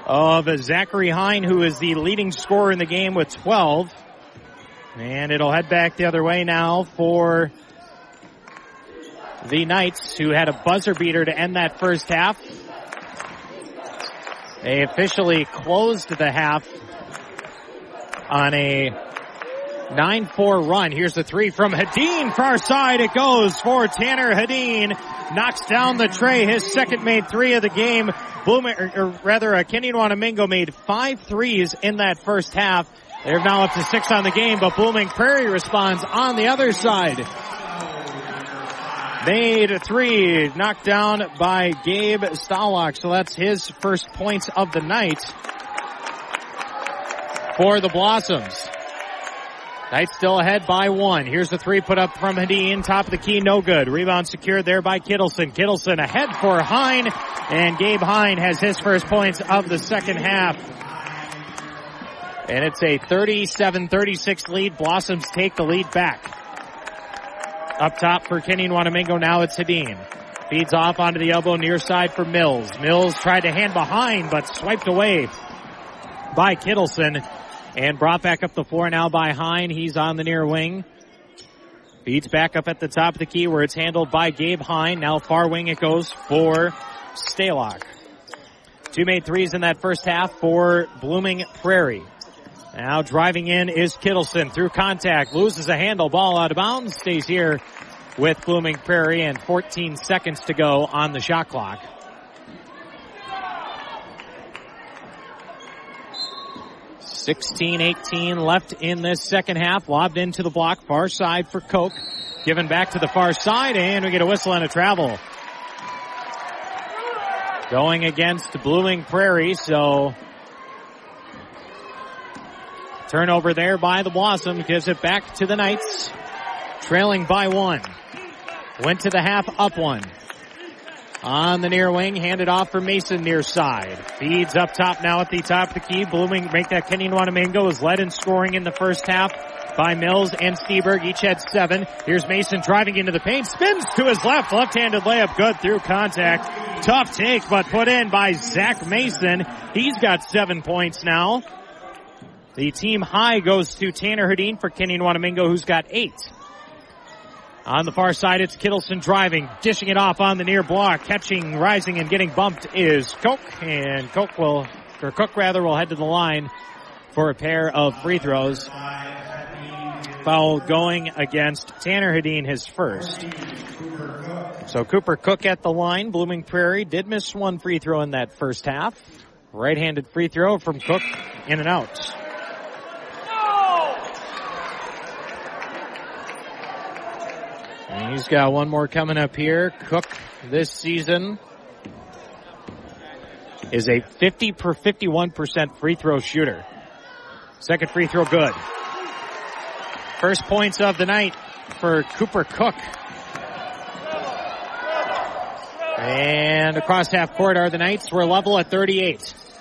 of Zachary Hine, who is the leading scorer in the game with 12. And it'll head back the other way now for the Knights, who had a buzzer beater to end that first half. They officially closed the half on a 9-4 run. Here's the 3 from Hedin, far side. It goes for Tanner Hedin. Knocks down the tray, his second made 3 of the game. Kenyon-Wanamingo made 5 threes in that first half. They're now up to 6 on the game, but Blooming Prairie responds on the other side. Made a 3, knocked down by Gabe Stalock, so that's his first points of the night for the Blossoms. Knights still ahead by 1. Here's the 3 put up from Hedin, top of the key, no good. Rebound secured there by Kittleson. Kittleson ahead for Hine, and Gabe Hine has his first points of the second half. And it's a 37-36 lead. Blossoms take the lead back. Up top for Kenyon-Wanamingo, now it's Hedin. Feeds off onto the elbow near side for Mills. Mills tried to hand behind, but swiped away by Kittleson. And brought back up the floor now by Hine. He's on the near wing. Feeds back up at the top of the key where it's handled by Gabe Hine. Now far wing it goes for Stalock. 2 made 3s in that first half for Blooming Prairie. Now driving in is Kittleson through contact. Loses a handle. Ball out of bounds. Stays here with Blooming Prairie and 14 seconds to go on the shot clock. .16-18 left in this second half. Lobbed into the block. Far side for Koch. Given back to the far side, and we get a whistle and a travel. Going against Blooming Prairie, so turnover there by the Blossoms. Gives it back to the Knights. Trailing by 1. Went to the half, up 1. On the near wing, handed off for Mason near side. Feeds up top now at the top of the key. Blooming, make that Kenyon-Wanamingo is led in scoring in the first half by Mills and Steberg. Each had 7. Here's Mason driving into the paint. Spins to his left. Left-handed layup good through contact. Tough take, but put in by Zach Mason. He's got 7 points now. The team high goes to Tanner Hedin for Kenyon-Wanamingo, who's got 8. On the far side, it's Kittleson driving, dishing it off on the near block, catching, rising, and getting bumped is Koch, and Cook will head to the line for a pair of free throws. Foul going against Tanner Hedin, his first. So Cooper Cook at the line. Blooming Prairie did miss 1 free throw in that first half. Right-handed free throw from Cook, in and out. And he's got 1 more coming up here. Cook this season is a 51% free throw shooter. Second free throw good. First points of the night for Cooper Cook. And And across half court are the Knights. We're level at 38.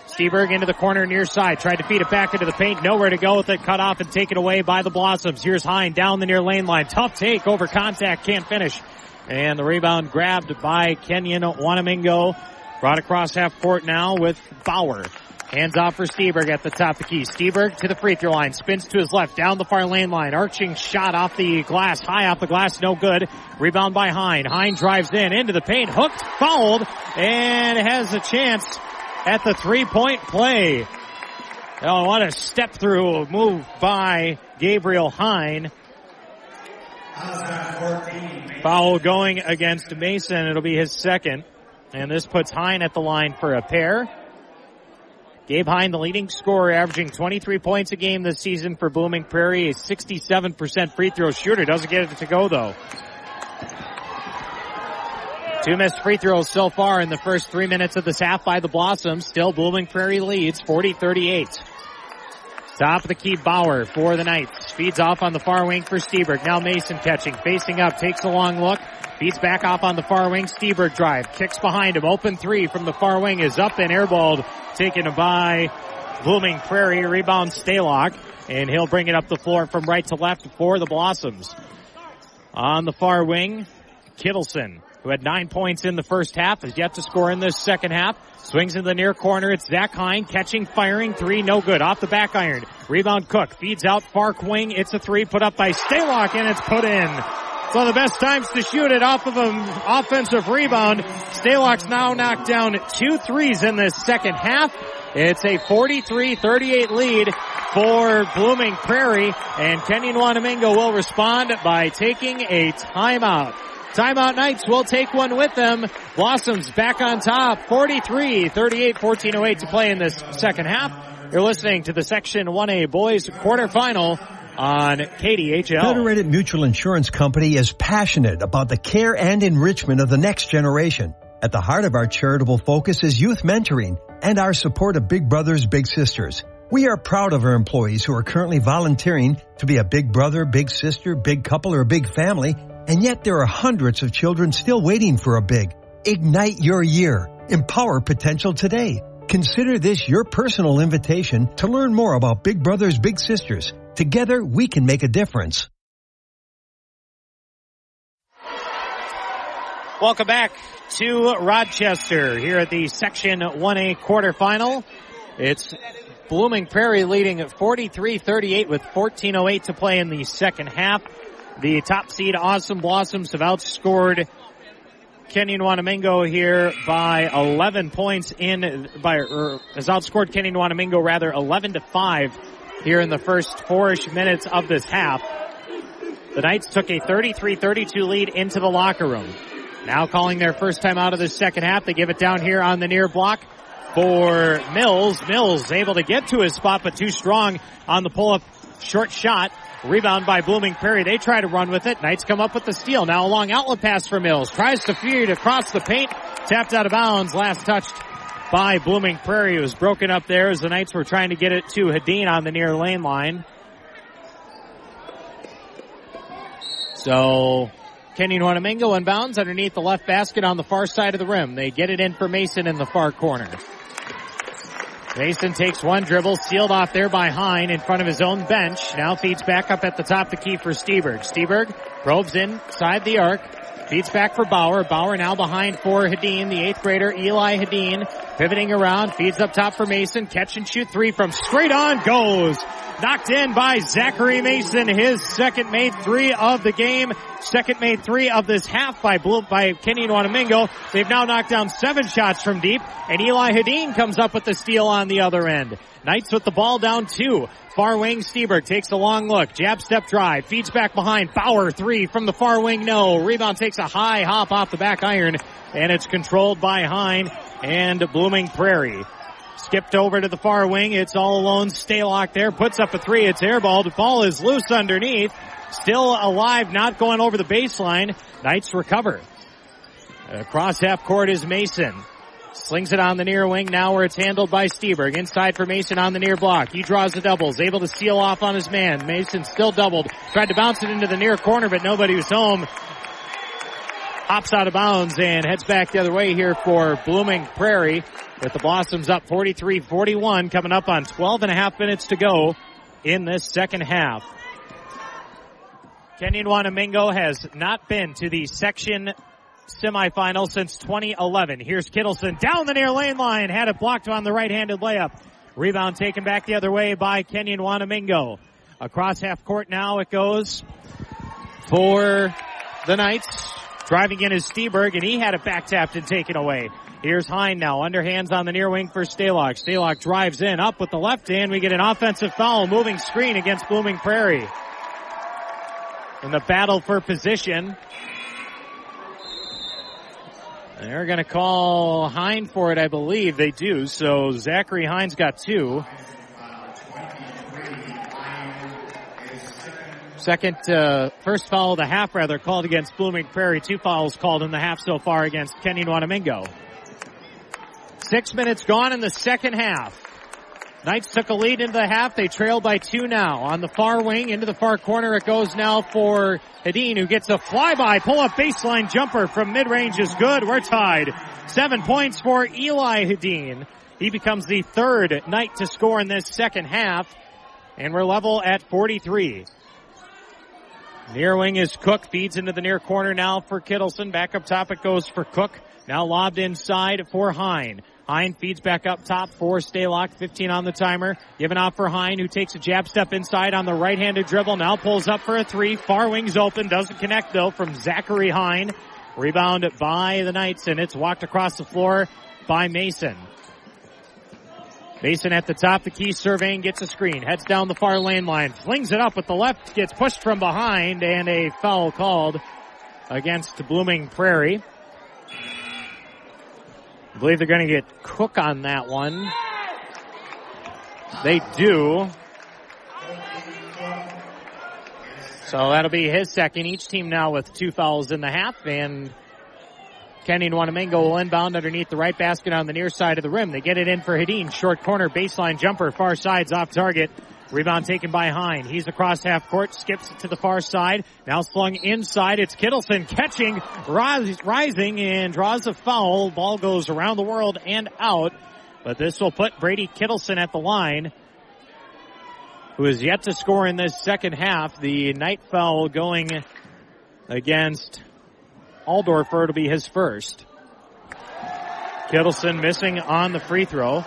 Steberg into the corner near side. Tried to feed it back into the paint. Nowhere to go with it. Cut off and taken away by the Blossoms. Here's Hine down the near lane line. Tough take over contact. Can't finish. And the rebound grabbed by Kenyon-Wanamingo. Brought across half court now with Bauer. Hands off for Steberg at the top of the key. Steberg to the free throw line. Spins to his left. Down the far lane line. Arching shot off the glass. High off the glass. No good. Rebound by Hine. Hine drives in into the paint. Hooked. Fouled. And has a chance at the 3-point play. Oh, what a step through move by Gabriel Hine. Foul going against Mason. It'll be his second. And this puts Hine at the line for a pair. Gabe Hine, the leading scorer, averaging 23 points a game this season for Blooming Prairie. A 67% free throw shooter. Doesn't get it to go, though. 2 missed free throws so far in the first 3 minutes of this half by the Blossoms. Still Blooming Prairie leads 40-38. Top of the key, Bauer for the Knights. Feeds off on the far wing for Steberg. Now Mason catching. Facing up. Takes a long look. Feeds back off on the far wing. Steberg drive. Kicks behind him. Open three from the far wing is up and airballed. Taken by Blooming Prairie. Rebound Stalock. And he'll bring it up the floor from right to left for the Blossoms. On the far wing, Kittleson, who had 9 points in the first half, has yet to score in this second half. Swings in the near corner. It's Zach Hine catching, firing, three, no good. Off the back iron. Rebound Cook. Feeds out far wing. It's a three put up by Stalock, and it's put in. It's one of the best times to shoot it off of an offensive rebound. Stalock's now knocked down 2 threes in this second half. It's a 43-38 lead for Blooming Prairie, and Kenyon-Wanamingo will respond by taking a timeout. Timeout Knights will take one with them. Blossoms back on top, 43-38, 14:08 to play in this second half. You're listening to the Section 1A Boys quarterfinal on KDHL. Federated Mutual Insurance Company is passionate about the care and enrichment of the next generation. At the heart of our charitable focus is youth mentoring and our support of Big Brothers Big Sisters. We are proud of our employees who are currently volunteering to be a big brother, big sister, big couple, or big family. And yet there are hundreds of children still waiting for a big. Ignite your year. Empower potential today. Consider this your personal invitation to learn more about Big Brothers Big Sisters. Together, we can make a difference. Welcome back to Rochester here at the Section 1A quarterfinal. It's Blooming Prairie leading at 43-38 with 14:08 to play in the second half. The top seed Awesome Blossoms have outscored Kenyon-Wanamingo here by 11 points has outscored Kenyon-Wanamingo 11-5 here in the first 4-ish minutes of this half. The Knights took a 33-32 lead into the locker room. Now calling their first time out of the second half. They give it down here on the near block for Mills. Mills able to get to his spot, but too strong on the pull-up short shot. Rebound by Blooming Prairie. They try to run with it. Knights come up with the steal. Now a long outlet pass for Mills. Tries to feed across the paint. Tapped out of bounds. Last touched by Blooming Prairie. It was broken up there as the Knights were trying to get it to Hadeen on the near lane line. So Kenyon-Wanamingo inbounds underneath the left basket on the far side of the rim. They get it in for Mason in the far corner. Mason takes one dribble, sealed off there by Hine in front of his own bench. Now feeds back up at the top of the key for Steberg. Steberg probes inside the arc. Feeds back for Bauer. Bauer now behind for Hadeen, the 8th grader, Eli Hadeen. Pivoting around, feeds up top for Mason. Catch and shoot three from straight on, goes. Knocked in by Zachary Mason, his second made three of the game. Second made three of this half by Kenyon-Wanamingo. They've now knocked down 7 shots from deep, and Eli Hadeen comes up with the steal on the other end. Knights with the ball down 2. Far wing, Steberg takes a long look. Jab step drive. Feeds back behind. Bauer, 3 from the far wing. No. Rebound takes a high hop off the back iron. And it's controlled by Hine and Blooming Prairie. Skipped over to the far wing. It's all alone. Stalock there. Puts up a 3. It's airballed. The ball is loose underneath. Still alive. Not going over the baseline. Knights recover. Across half court is Mason. Slings it on the near wing now where it's handled by Steberg. Inside for Mason on the near block. He draws the doubles. Able to seal off on his man. Mason still doubled. Tried to bounce it into the near corner, but nobody was home. hops out of bounds and heads back the other way here for Blooming Prairie, with the Blossoms up 43-41, coming up on 12 and a half minutes to go in this second half. Kenyon-Wanamingo has not been to the section semifinal since 2011. Here's Kittleson down the near lane line, had it blocked on the right-handed layup. Rebound taken back the other way by Kenyon-Wanamingo. Across half court now it goes for the Knights. Driving in is Steberg, and he had it back tapped and taken away. Here's Hine now, underhands on the near wing for Stalock. Stalock drives in, up with the left hand. We get an offensive foul, moving screen against Blooming Prairie. In the battle for position, they're going to call Hine for it, I believe. They do, so Zachary Hines got 2. First foul of the half, called against Blooming Prairie. 2 fouls called in the half so far against Kenyon-Wanamingo. 6 minutes gone in the second half. Knights took a lead into the half. They trail by 2 now. On the far wing, into the far corner it goes now for Hedin, who gets a flyby. Pull-up baseline jumper from mid-range is good. We're tied. 7 points for Eli Hedin. He becomes the third Knight to score in this second half. And we're level at 43. Near wing is Cook, feeds into the near corner now for Kittleson. Back up top it goes for Cook. Now lobbed inside for Hine. Hine feeds back up top for Stalock. 15 on the timer. Given off for Hine, who takes a jab step inside on the right-handed dribble. Now pulls up for a 3. Far wing's open. Doesn't connect though from Zachary Hine. Rebound by the Knights, and it's walked across the floor by Mason. Mason at the top, the key surveying, gets a screen, heads down the far lane line, flings it up with the left, gets pushed from behind, and a foul called against Blooming Prairie. I believe they're going to get Cook on that one. They do. So that'll be his second. Each team now with 2 fouls in the half, and Kenyon-Wanamingo will inbound underneath the right basket on the near side of the rim. They get it in for Hedin. Short corner, baseline jumper, far side's off target. Rebound taken by Hine. He's across half court, skips to the far side. Now slung inside. It's Kittleson catching, rising, and draws a foul. Ball goes around the world and out. But this will put Brady Kittleson at the line, who is yet to score in this second half. The Knight foul going against Aldorfer to be his first. Kittleson missing on the free throw.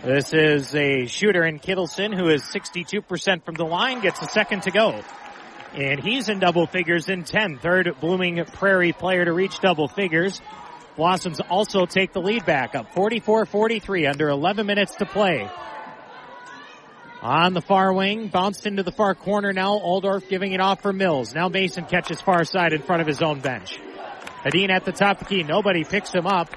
This is a shooter in Kittleson who is 62% from the line, gets a second to go. And he's in double figures in 10. Third Blooming Prairie player to reach double figures. Blossoms also take the lead back up 44-43, under 11 minutes to play. On the far wing, bounced into the far corner now. Aldorf giving it off for Mills. Now Mason catches far side in front of his own bench. Hedin at the top of the key. Nobody picks him up.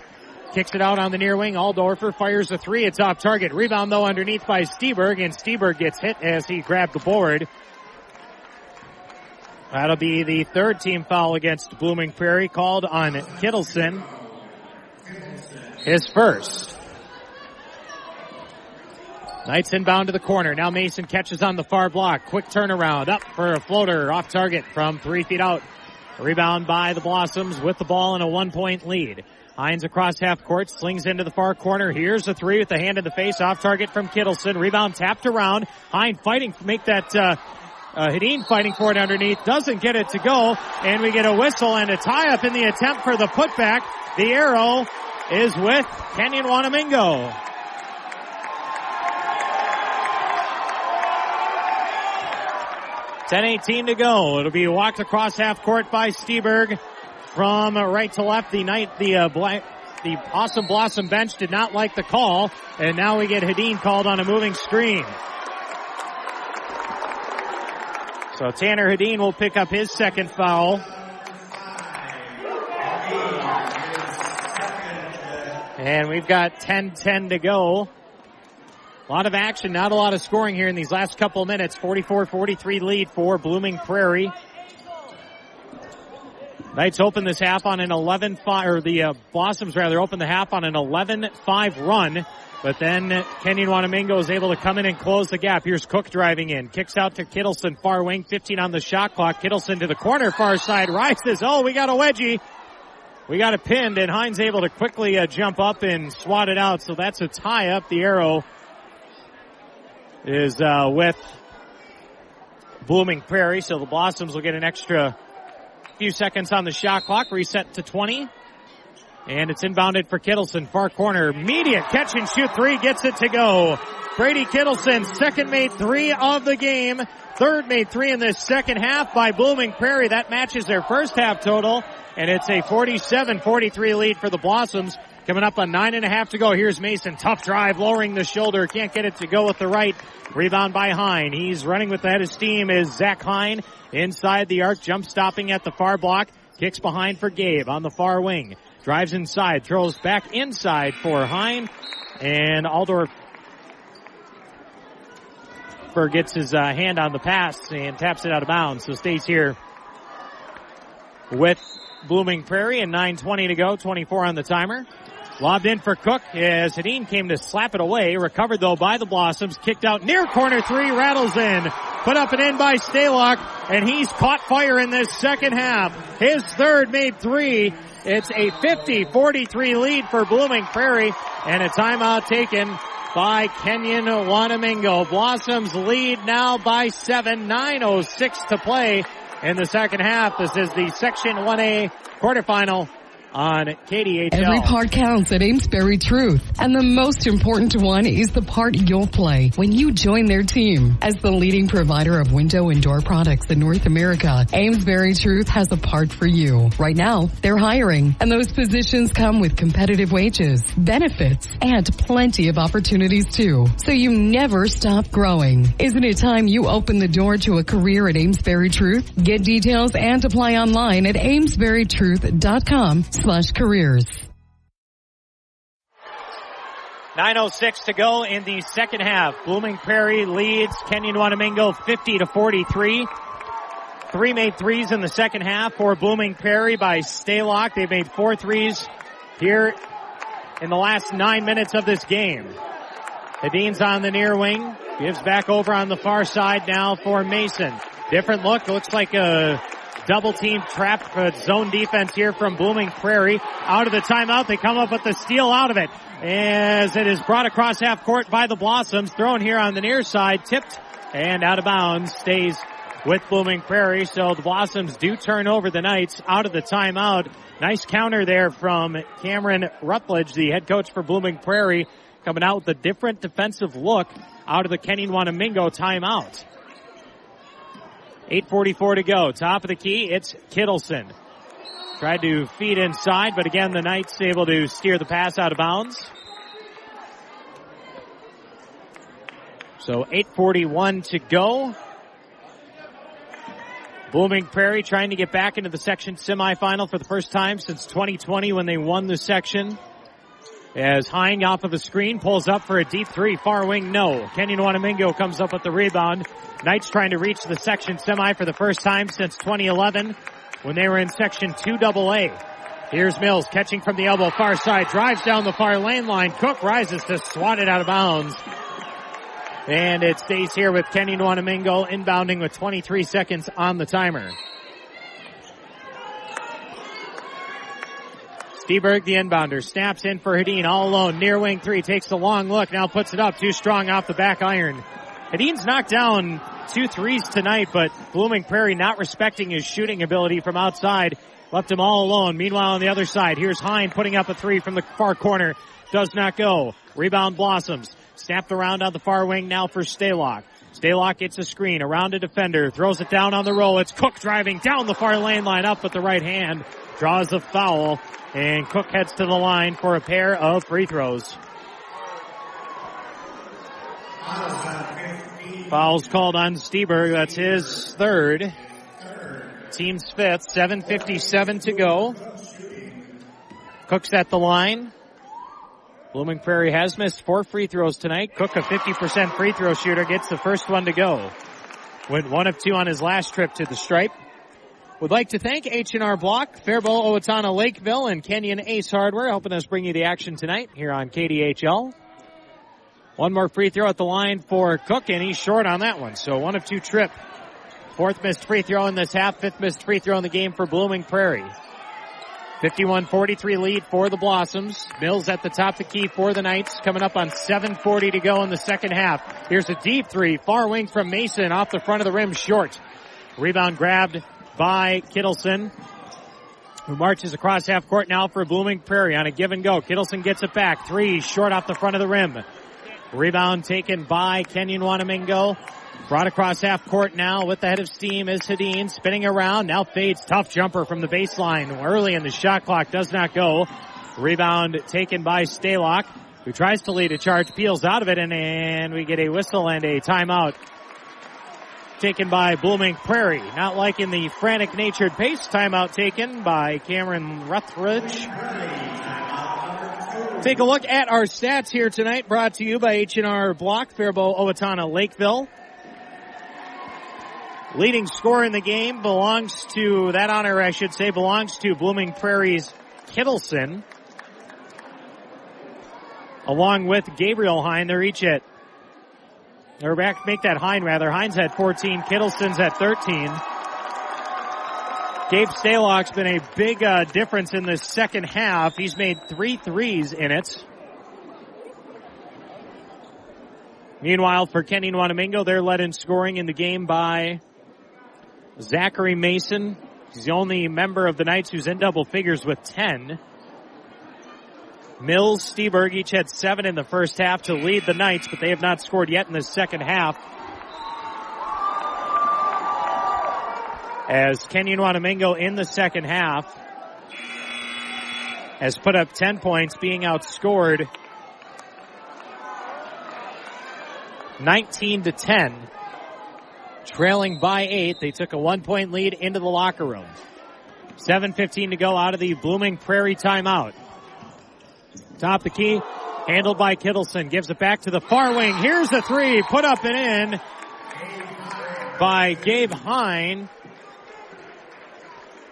Kicks it out on the near wing. Aldorfer fires a 3. It's off target. Rebound though underneath by Steberg, and Steberg gets hit as he grabbed the board. That'll be the third team foul against Blooming Prairie, called on Kittleson. His first. Knights inbound to the corner. Now Mason catches on the far block. Quick turnaround. Up for a floater. Off target from 3 feet out. Rebound by the Blossoms with the ball in a 1-point lead. Hines across half court. Slings into the far corner. Here's a 3 with the hand in the face. Off target from Kittleson. Rebound tapped around. Hines fighting to make that, Hedin fighting for it underneath. Doesn't get it to go. And we get a whistle and a tie-up in the attempt for the putback. The arrow is with Kenyon-Wanamingo. 10:18 to go. It'll be walked across half court by Steberg from right to left. The Awesome Blossom bench did not like the call, and now we get Hedin called on a moving screen. So Tanner Hedin will pick up his second foul. And we've got 10:10 to go. A lot of action, not a lot of scoring here in these last couple of minutes. 44-43 lead for Blooming Prairie. Knights open this half on an 11-5, or the Blossoms rather open the half on an 11-5 run. But then Kenyon-Wanamingo is able to come in and close the gap. Here's Cook driving in. Kicks out to Kittleson, far wing, 15 on the shot clock. Kittleson to the corner, far side, rises. Oh, we got a wedgie. We got it pinned, and Hines able to quickly jump up and swat it out. So that's a tie up. The arrow is with Blooming Prairie. So the Blossoms will get an extra few seconds on the shot clock. Reset to 20. And it's inbounded for Kittleson, far corner. Immediate catch and shoot three, gets it to go. Brady Kittleson, second made three of the game. Third made three in this second half by Blooming Prairie. That matches their first half total. And it's a 47-43 lead for the Blossoms. Coming up on 9.5 to go. Here's Mason. Tough drive, lowering the shoulder. Can't get it to go with the right. Rebound by Hine. He's running with the head of steam is Zach Hine. Inside the arc, jump stopping at the far block. Kicks behind for Gabe on the far wing. Drives inside, throws back inside for Hine. And Aldorf gets his hand on the pass and taps it out of bounds. So stays here with Blooming Prairie and 9:20 to go, 24 on the timer. Lobbed in for Cook as Hedin came to slap it away. Recovered though by the Blossoms. Kicked out near corner three, rattles in. Put up and in by Stalock, and he's caught fire in this second half. His third made three. It's a 50-43 lead for Blooming Prairie, and a timeout taken by Kenyon-Wanamingo. Blossoms lead now by 7, 9:06 to play in the second half. This is the Section 1A quarterfinal on KDHL. Every part counts at Amesbury Truth, and the most important one is the part you'll play when you join their team. As the leading provider of window and door products in North America, Amesbury Truth has a part for you. Right now, they're hiring, and those positions come with competitive wages, benefits, and plenty of opportunities too. So you never stop growing. Isn't it time you open the door to a career at Amesbury Truth? Get details and apply online at amesburytruth.com/careers. 9:06 to go in the second half. Blooming Prairie leads Kenyon-Wanamingo 50-43. Three made threes in the second half for Blooming Prairie by Stalock. They've made 4 threes here in the last 9 minutes of this game. Hedin's on the near wing. Gives back over on the far side now for Mason. Different look. Looks like a double team trap zone defense here from Blooming Prairie. Out of the timeout. They come up with the steal out of it as it is brought across half court by the Blossoms. Thrown here on the near side. Tipped and out of bounds. Stays with Blooming Prairie. So the Blossoms do turn over the Knights out of the timeout. Nice counter there from Cameron Rutledge, the head coach for Blooming Prairie, coming out with a different defensive look out of the Kenyon-Wanamingo timeout. 8:44 to go. Top of the key, it's Kittleson. Tried to feed inside, but again, the Knights able to steer the pass out of bounds. So 8:41 to go. Blooming Prairie trying to get back into the section semifinal for the first time since 2020 when they won the section. As Hine off of a screen pulls up for a deep three, far wing, no. Kenyon-Wanamingo comes up with the rebound. Knights trying to reach the section semi for the first time since 2011 when they were in section 2AA. Here's Mills catching from the elbow, far side, drives down the far lane line. Cook rises to swat it out of bounds. And it stays here with Kenyon-Wanamingo inbounding with 23 seconds on the timer. Steberg, the inbounder, snaps in for Hedin all alone. Near wing three, takes a long look, now puts it up, too strong off the back iron. Hedin's knocked down 2 threes tonight, but Blooming Prairie not respecting his shooting ability from outside. Left him all alone. Meanwhile, on the other side, here's Hine putting up a three from the far corner. Does not go. Rebound Blossoms. Snapped around on the far wing now for Stalock. Stalock gets a screen around a defender, throws it down on the roll. It's Cook driving down the far lane line up with the right hand. Draws a foul, and Cook heads to the line for a pair of free throws. Foul's called on Steberg. That's his third. Team's fifth. 7:57 to go. Cook's at the line. Blooming Prairie has missed 4 free throws tonight. Cook, a 50% free throw shooter, gets the first one to go. Went 1 of 2 on his last trip to the stripe. Would like to thank H&R Block, Faribault, Owatonna, Lakeville, and Kenyon Ace Hardware helping us bring you the action tonight here on KDHL. One more free throw at the line for Cook, and he's short on that one. So 1 of 2 trip. 4th missed free throw in this half, 5th missed free throw in the game for Blooming Prairie. 51-43 lead for the Blossoms. Mills at the top of the key for the Knights, coming up on 7:40 to go in the second half. Here's a deep three, far wing from Mason, off the front of the rim, short. Rebound grabbed by Kittleson, who marches across half court now for Blooming Prairie on a give and go. Kittleson gets it back. 3 short off the front of the rim. Rebound taken by Kenyon-Wanamingo. Brought across half court now with the head of steam is Hedin, spinning around, now fades, tough jumper from the baseline early in the shot clock, does not go. Rebound taken by Stalock, who tries to lead a charge, peels out of it, and we get a whistle and a timeout taken by Blooming Prairie. Not liking the frantic natured pace. Timeout taken by Cameron Ruthridge. Take a look at our stats here tonight, brought to you by H&R Block, Faribault, Owatonna, Lakeville. Leading scorer in the game belongs to Blooming Prairie's Kittleson, along with Gabriel Hine. They're each at, or back, make that Hine rather. Hine's at 14, Kittleson's at 13. Gabe Stalock's been a big difference in the second half. He's made 3 threes in it. Meanwhile, for Kenyon-Wanamingo, they're led in scoring in the game by Zachary Mason. He's the only member of the Knights who's in double figures with 10. Mills, Steberg each had 7 in the first half to lead the Knights, but they have not scored yet in the second half. As Kenyon-Wanamingo in the second half has put up 10 points, being outscored 19-10. Trailing by 8. They took a 1-point lead into the locker room. 7:15 to go out of the Blooming Prairie timeout. Top of the key, handled by Kittleson. Gives it back to the far wing. Here's the 3, put up and in by Gabe Hine.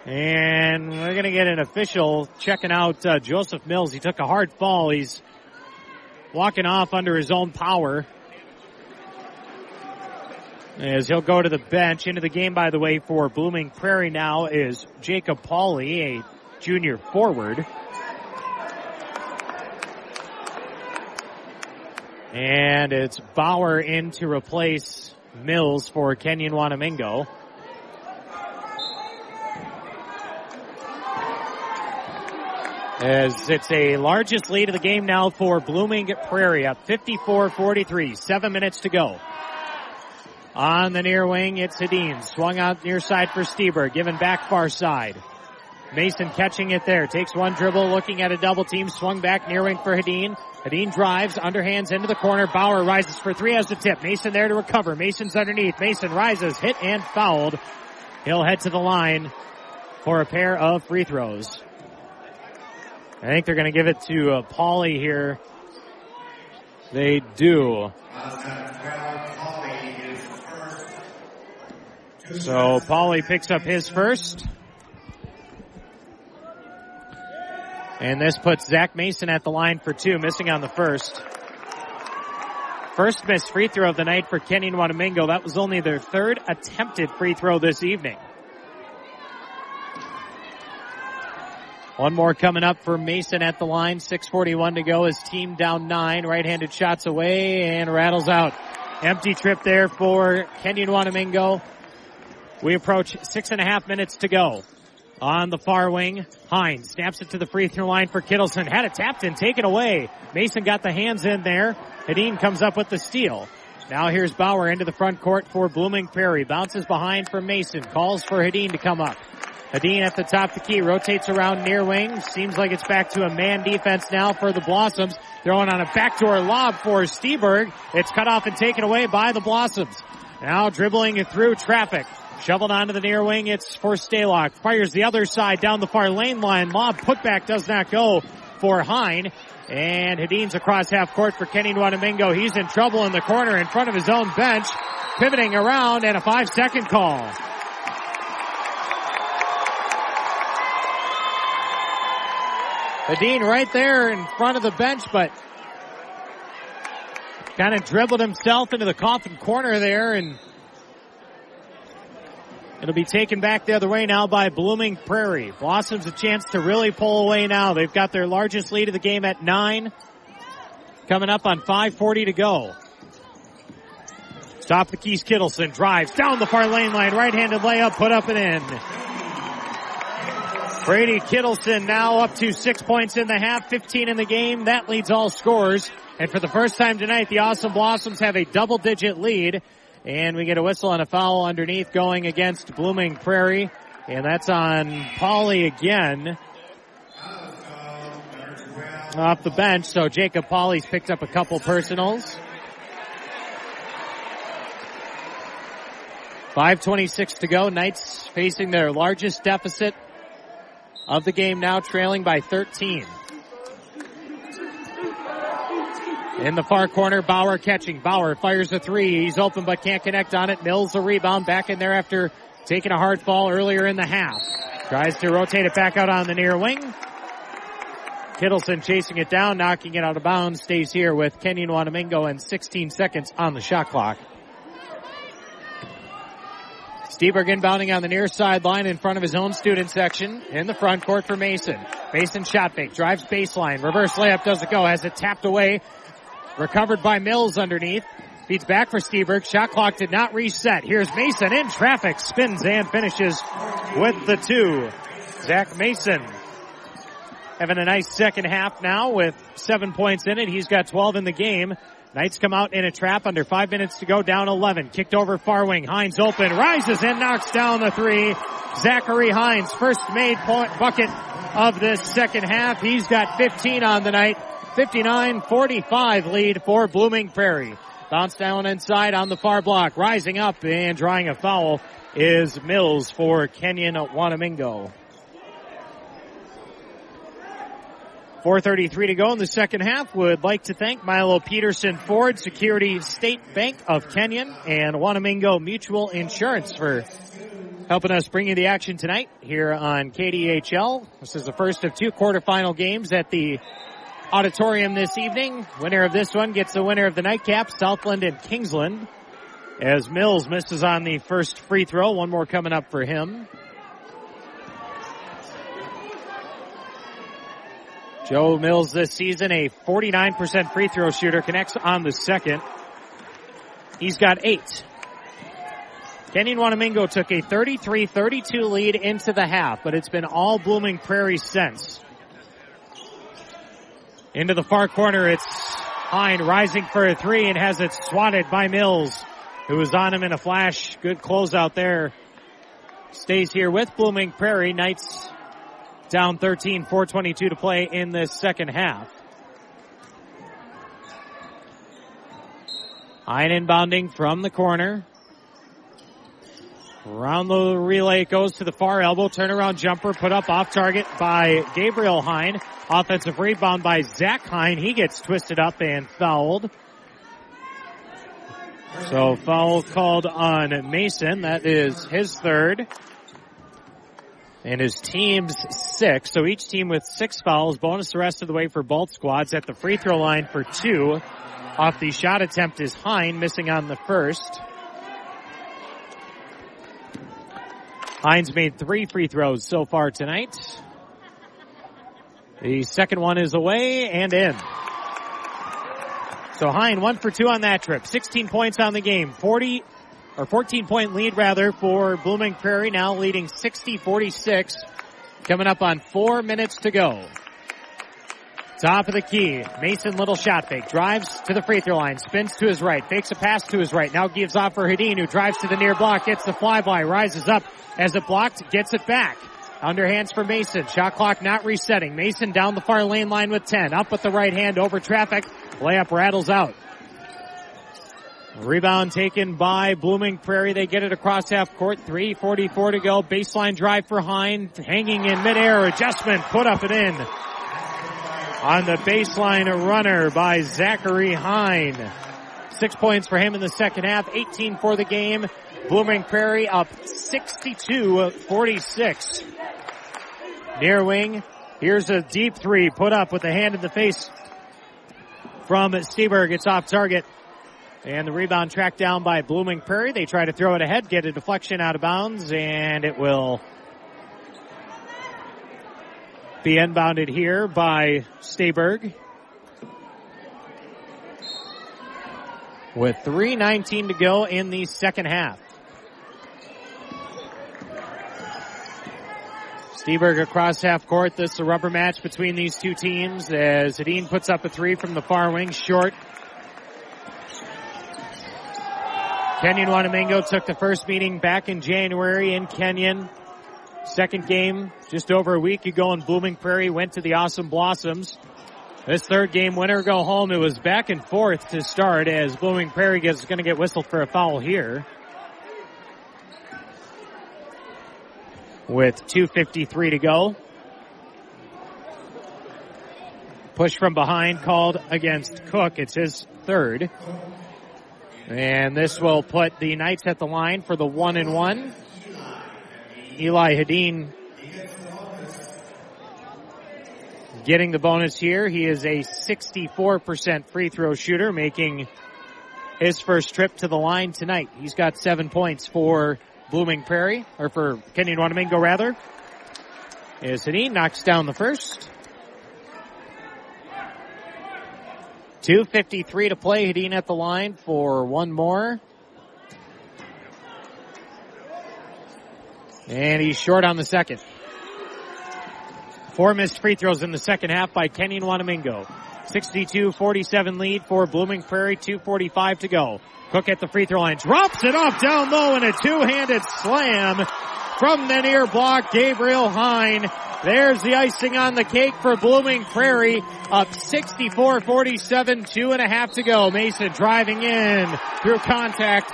And we're going to get an official checking out Joseph Mills. He took a hard fall. He's walking off under his own power, as he'll go to the bench. Into the game, by the way, for Blooming Prairie now is Jacob Pauley, a junior forward. And it's Bauer in to replace Mills for Kenyon-Wanamingo. As it's a largest lead of the game now for Blooming Prairie, up 54-43, 7 minutes to go. On the near wing, it's Hedin. Swung out near side for Steber. Given back far side. Mason catching it there. Takes one dribble, looking at a double team. Swung back near wing for Hedin. Hedin drives, underhands into the corner. Bauer rises for 3, has the tip. Mason there to recover. Mason's underneath. Mason rises, hit and fouled. He'll head to the line for a pair of free throws. I think they're going to give it to Pauley here. They do. So Pauley picks up his first. And this puts Zach Mason at the line for 2, missing on the first. First missed free throw of the night for Kenyon-Wanamingo. That was only their 3rd attempted free throw this evening. One more coming up for Mason at the line. 6:41 to go. His team down 9. Right-handed shots away and rattles out. Empty trip there for Kenyon-Wanamingo. We approach 6.5 minutes to go. On the far wing, Hines snaps it to the free throw line for Kittleson. Had it tapped and taken away. Mason got the hands in there. Hedin comes up with the steal. Now here's Bauer into the front court for Blooming Prairie. Bounces behind for Mason. Calls for Hedin to come up. Hedin at the top of the key, rotates around near wing. Seems like it's back to a man defense now for the Blossoms. Throwing on a backdoor lob for Steberg. It's cut off and taken away by the Blossoms. Now dribbling it through traffic. Shoveled onto the near wing, it's for Stalock. Fires the other side down the far lane line. Lob putback does not go for Hine. And Hedin's across half court for Kenyon-Wanamingo. He's in trouble in the corner in front of his own bench. Pivoting around and a 5-second call. Hedin right there in front of the bench, but kind of dribbled himself into the coffin corner there, and it'll be taken back the other way now by Blooming Prairie. Blossoms a chance to really pull away now. They've got their largest lead of the game at 9. Coming up on 5:40 to go. Top of the Keys, Kittleson drives down the far lane line. Right-handed layup, put up and in. Brady Kittleson now up to 6 points in the half, 15 in the game. That leads all scorers. And for the first time tonight, the Awesome Blossoms have a double-digit lead. And we get a whistle and a foul underneath going against Blooming Prairie. And that's on Pauly again. Off the bench, so Jacob Pauly's picked up a couple personals. 5:26 to go. Knights facing their largest deficit of the game now, trailing by 13. In the far corner, Bauer catching. Bauer fires a three. He's open but can't connect on it. Mills the rebound back in there after taking a hard fall earlier in the half. Tries to rotate it back out on the near wing. Kittleson chasing it down, knocking it out of bounds. Stays here with Kenyon-Wanamingo and 16 seconds on the shot clock. Steberg inbounding on the near sideline in front of his own student section. In the front court for Mason. Mason shot fake, drives baseline. Reverse layup doesn't go, has it tapped away. Recovered by Mills underneath. Feeds back for Steberg. Shot clock did not reset. Here's Mason in traffic. Spins and finishes with the 2. Zach Mason having a nice second half now with 7 points in it. He's got 12 in the game. Knights come out in a trap under 5 minutes to go, down 11. Kicked over far wing. Hines open, rises and knocks down the 3. Zachary Hines, first made bucket of this second half. He's got 15 on the night. 59-45 lead for Blooming Prairie. Bounce down inside on the far block. Rising up and drawing a foul is Mills for Kenyon-Wanamingo. 4:33 to go in the second half. Would like to thank Milo Peterson Ford, Security State Bank of Kenyon, and Wanamingo Mutual Insurance for helping us bring you the action tonight here on KDHL. This is the first of 2 quarterfinal games at the auditorium this evening. Winner of this one gets the winner of the nightcap, Southland and Kingsland. As Mills misses on the first free throw. One more coming up for him. Joe Mills this season, a 49% free throw shooter, connects on the second. He's got 8. Kenyon-Wanamingo took a 33-32 lead into the half, but it's been all Blooming Prairie since. Into the far corner, it's Hine rising for a 3 and has it swatted by Mills, who was on him in a flash. Good closeout there. Stays here with Blooming Prairie. Knights down 13, 4:22 to play in this second half. Hine inbounding from the corner. Around the relay it goes to the far elbow. Turnaround jumper put up off target by Gabriel Hine. Offensive rebound by Zach Hine. He gets twisted up and fouled. So foul called on Mason. That is his third. And his team's 6. So each team with 6 fouls. Bonus the rest of the way for both squads. At the free throw line for 2. Off the shot attempt is Hine, missing on the first. Hines made 3 free throws so far tonight. The second one is away and in. So Hine 1 for 2 on that trip. 16 points on the game. 14-point lead rather for Blooming Prairie, now leading 60-46. Coming up on 4 minutes to go. Top of the key. Mason, little shot fake. Drives to the free throw line. Spins to his right. Fakes a pass to his right. Now gives off for Hadeen, who drives to the near block. Gets the flyby. Rises up as it blocked. Gets it back. Underhands for Mason. Shot clock not resetting. Mason down the far lane line with 10. Up with the right hand over traffic. Layup rattles out. Rebound taken by Blooming Prairie. They get it across half court. 3:44 to go. Baseline drive for Hine. Hanging in midair. Adjustment. Put up and in. On the baseline, a runner by Zachary Hine. 6 points for him in the second half. 18 for the game. Blooming Prairie up 62-46. Near wing. Here's a deep 3 put up with the hand in the face from Steberg. It's off target. And the rebound tracked down by Blooming Prairie. They try to throw it ahead, get a deflection out of bounds, and it will be inbounded here by Stayberg. With 3:19 to go in the second half. Stayberg across half court. This is a rubber match between these two teams as Hedin puts up a three from the far wing, short. Kenyon-Wanamingo took the first meeting back in January in Kenyon. Second game just over a week ago in Blooming Prairie went to the Awesome Blossoms. This third game, winner go home. It was back and forth to start as Blooming Prairie is going to get whistled for a foul here. With 2:53 to go. Push from behind called against Cook. It's his third. And this will put the Knights at the line for the 1-and-1. Eli Hedin getting the bonus here. He is a 64% free throw shooter, making his first trip to the line tonight. He's got 7 points for Blooming Prairie, or for Kenyon-Wanamingo rather. As Hedin knocks down the first. 2:53 to play. Hedin at the line for one more. And he's short on the second. 4 missed free throws in the second half by Kenyon-Wanamingo. 62-47 lead for Blooming Prairie. 2:45 to go. Cook at the free throw line. Drops it off down low in a two-handed slam from the near block. Gabriel Hine. There's the icing on the cake for Blooming Prairie. Up 64-47, 2.5 to go. Mason driving in through contact.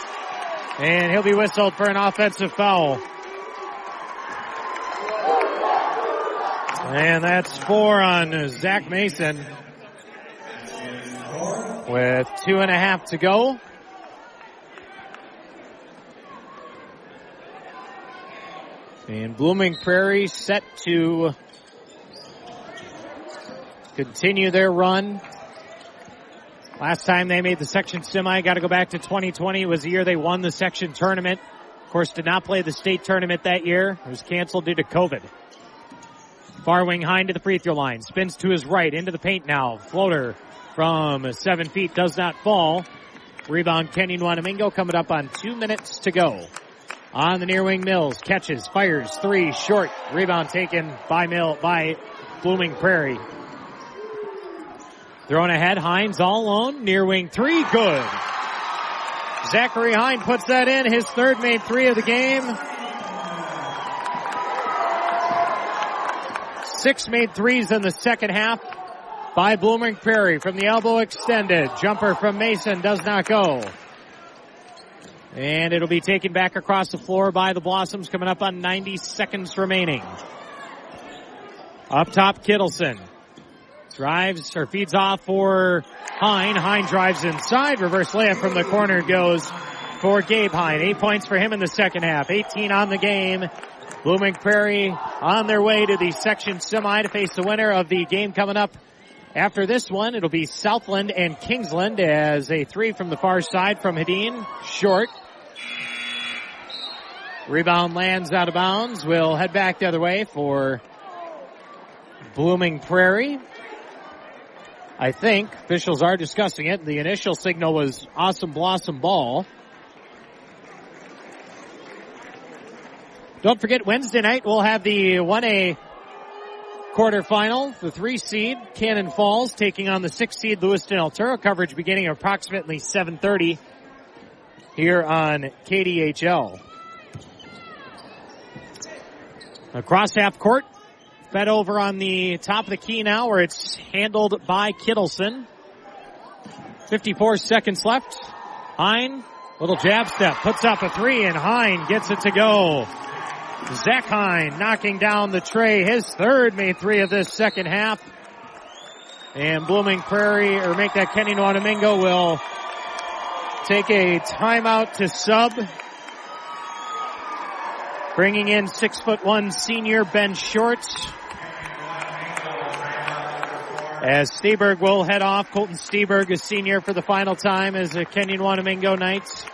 And he'll be whistled for an offensive foul. And that's 4 on Zach Mason. With 2.5 to go. And Blooming Prairie set to continue their run. Last time they made the section semi, got to go back to 2020. It was the year they won the section tournament. Of course, did not play the state tournament that year. It was canceled due to COVID. Far wing Hine to the free throw line. Spins to his right, into the paint now. Floater from 7 feet does not fall. Rebound Kenyon-Wanamingo coming up on 2 minutes to go. On the near wing, Mills catches, fires, three, short. Rebound taken by Blooming Prairie. Thrown ahead, Hines all alone. Near wing three, good. Zachary Hine puts that in, his third made three of the game. 6 made threes in the second half by Blooming Prairie from the elbow extended. Jumper from Mason does not go. And it'll be taken back across the floor by the Blossoms coming up on 90 seconds remaining. Up top, Kittleson. Drives or feeds off for Hine. Hine drives inside. Reverse layup from the corner goes for Gabe Hine. 8 points for him in the second half. 18 on the game. Blooming Prairie on their way to the section semi to face the winner of the game coming up. After this one, it'll be Southland and Kingsland as a three from the far side from Hedin. Short. Rebound lands out of bounds. We'll head back the other way for Blooming Prairie. I think officials are discussing it. The initial signal was Awesome Blossom ball. Don't forget, Wednesday night we'll have the 1A quarterfinal. The 3 seed, Cannon Falls, taking on the 6 seed, Lewiston Altura. Coverage beginning at approximately 7:30 here on KDHL. Across half court, fed over on the top of the key now where it's handled by Kittleson. 54 seconds left. Hine, little jab step, puts up a three, and Hine gets it to go. Zach Hine knocking down the tray. His third made three of this second half. And Blooming Prairie, or make that Kenyon-Wanamingo, will take a timeout to sub. Bringing in 6'1" senior Ben Short. As Steberg will head off. Colton Steberg, a senior for the final time as the Kenyon-Wanamingo Knights.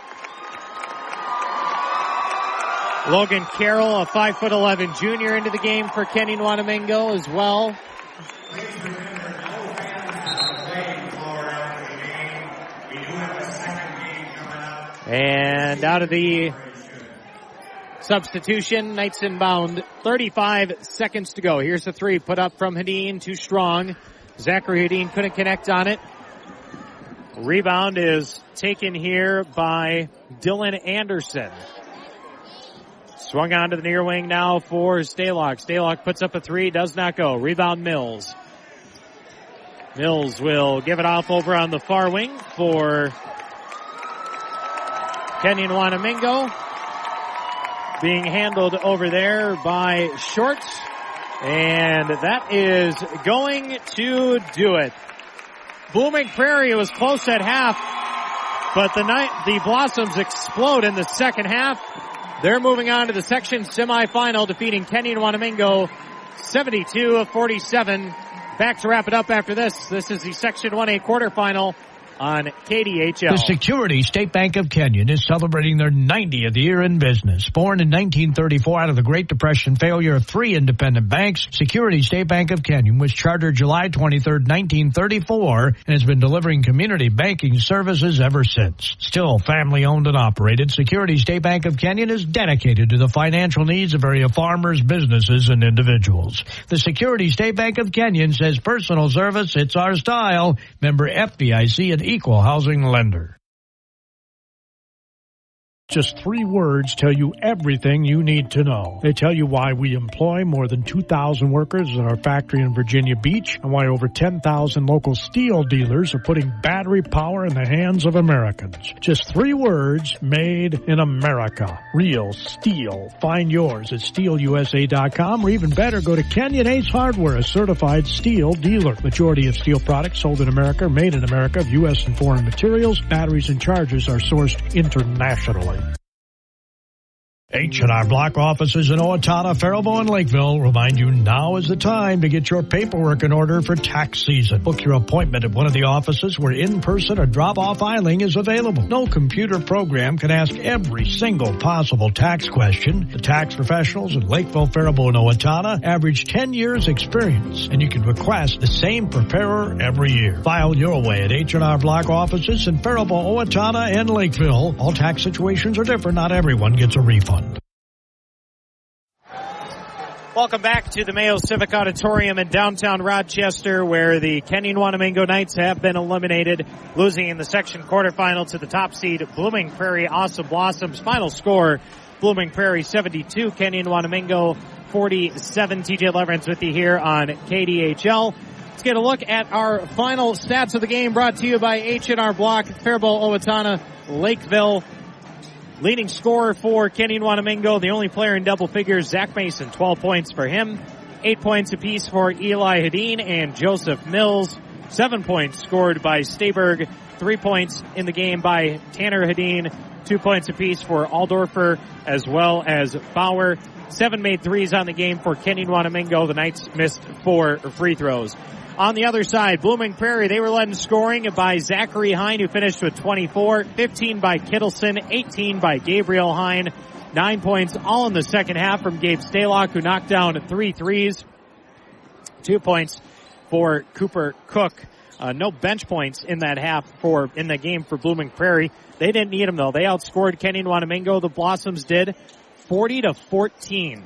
Logan Carroll, a 5'11" junior into the game for Kenyon-Wanamingo as well. And out of the substitution, Knights inbound, 35 seconds to go. Here's the three put up from Hedin, too strong. Zachary Hedin couldn't connect on it. Rebound is taken here by Dylan Anderson. Swung on to the near wing now for Stalock. Stalock puts up a three, does not go. Rebound Mills. Mills will give it off over on the far wing for Kenyon-Wanamingo. Being handled over there by Shorts. And that is going to do it. Blooming Prairie was close at half, but the Blossoms explode in the second half. They're moving on to the section semifinal, defeating Kenyon-Wanamingo 72-47. Back to wrap it up after this. This is the Section 1A quarterfinal on KDHL. The Security State Bank of Kenyon is celebrating their 90th year in business. Born in 1934 out of the Great Depression failure of three independent banks, Security State Bank of Kenyon was chartered July 23, 1934, and has been delivering community banking services ever since. Still family owned and operated, Security State Bank of Kenyon is dedicated to the financial needs of area farmers, businesses, and individuals. The Security State Bank of Kenyon says personal service, it's our style. Member FDIC and equal housing lender. Just 3 words tell you everything you need to know. They tell you why we employ more than 2,000 workers at our factory in Virginia Beach and why over 10,000 local steel dealers are putting battery power in the hands of Americans. Just 3 words, made in America. Real steel. Find yours at steelusa.com, or even better, go to Kenyon Ace Hardware, a certified steel dealer. Majority of steel products sold in America, made in America, of U.S. and foreign materials. Batteries and chargers are sourced internationally. H&R Block offices in Owatonna, Faribault, and Lakeville remind you now is the time to get your paperwork in order for tax season. Book your appointment at one of the offices where in-person or drop-off filing is available. No computer program can ask every single possible tax question. The tax professionals in Lakeville, Faribault, and Owatonna average 10 years experience, and you can request the same preparer every year. File your way at H&R Block offices in Faribault, Owatonna, and Lakeville. All tax situations are different. Not everyone gets a refund. Welcome back to the Mayo Civic Auditorium in downtown Rochester, where the Kenyon-Wanamingo Knights have been eliminated, losing in the section quarterfinal to the top seed Blooming Prairie Awesome Blossoms. Final score, Blooming Prairie 72, Kenyon-Wanamingo 47. TJ Leverance with you here on KDHL. Let's get a look at our final stats of the game, brought to you by H&R Block, Faribault, Owatonna, Lakeville. Leading scorer for Kenyon-Wanamingo, the only player in double figures, Zach Mason, 12 points for him. 8 points apiece for Eli Hedin and Joseph Mills. 7 points scored by Steberg. 3 points in the game by Tanner Hedin. 2 points apiece for Aldorfer as well as Bauer. 7 made threes on the game for Kenyon-Wanamingo. The Knights missed 4 free throws. On the other side, Blooming Prairie, they were led in scoring by Zachary Hine, who finished with 24, 15 by Kittleson, 18 by Gabriel Hine, 9 points all in the second half from Gabe Stalock, who knocked down 3 threes, 2 points for Cooper Cook. No bench points in that half in the game for Blooming Prairie. They didn't need them though. They outscored Kenyon-Wanamingo. The Blossoms did 40-14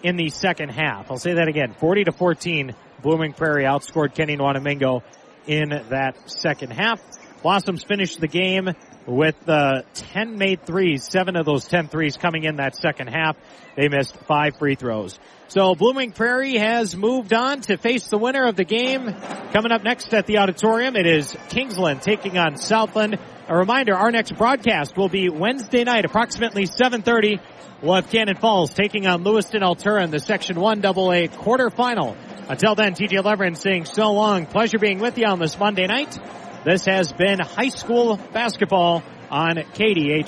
in the second half. I'll say that again, 40-14. Blooming Prairie outscored Kenyon-Wanamingo in that second half. Blossoms finished the game with 10 made threes, 7 of those 10 threes coming in that second half. They missed 5 free throws. So Blooming Prairie has moved on to face the winner of the game. Coming up next at the auditorium, it is Kingsland taking on Southland. A reminder, our next broadcast will be Wednesday night, approximately 7:30. We'll have Cannon Falls taking on Lewiston Altura in the Section 1AA quarterfinal. Until then, TJ Leverance saying so long. Pleasure being with you on this Monday night. This has been high school basketball on KDH.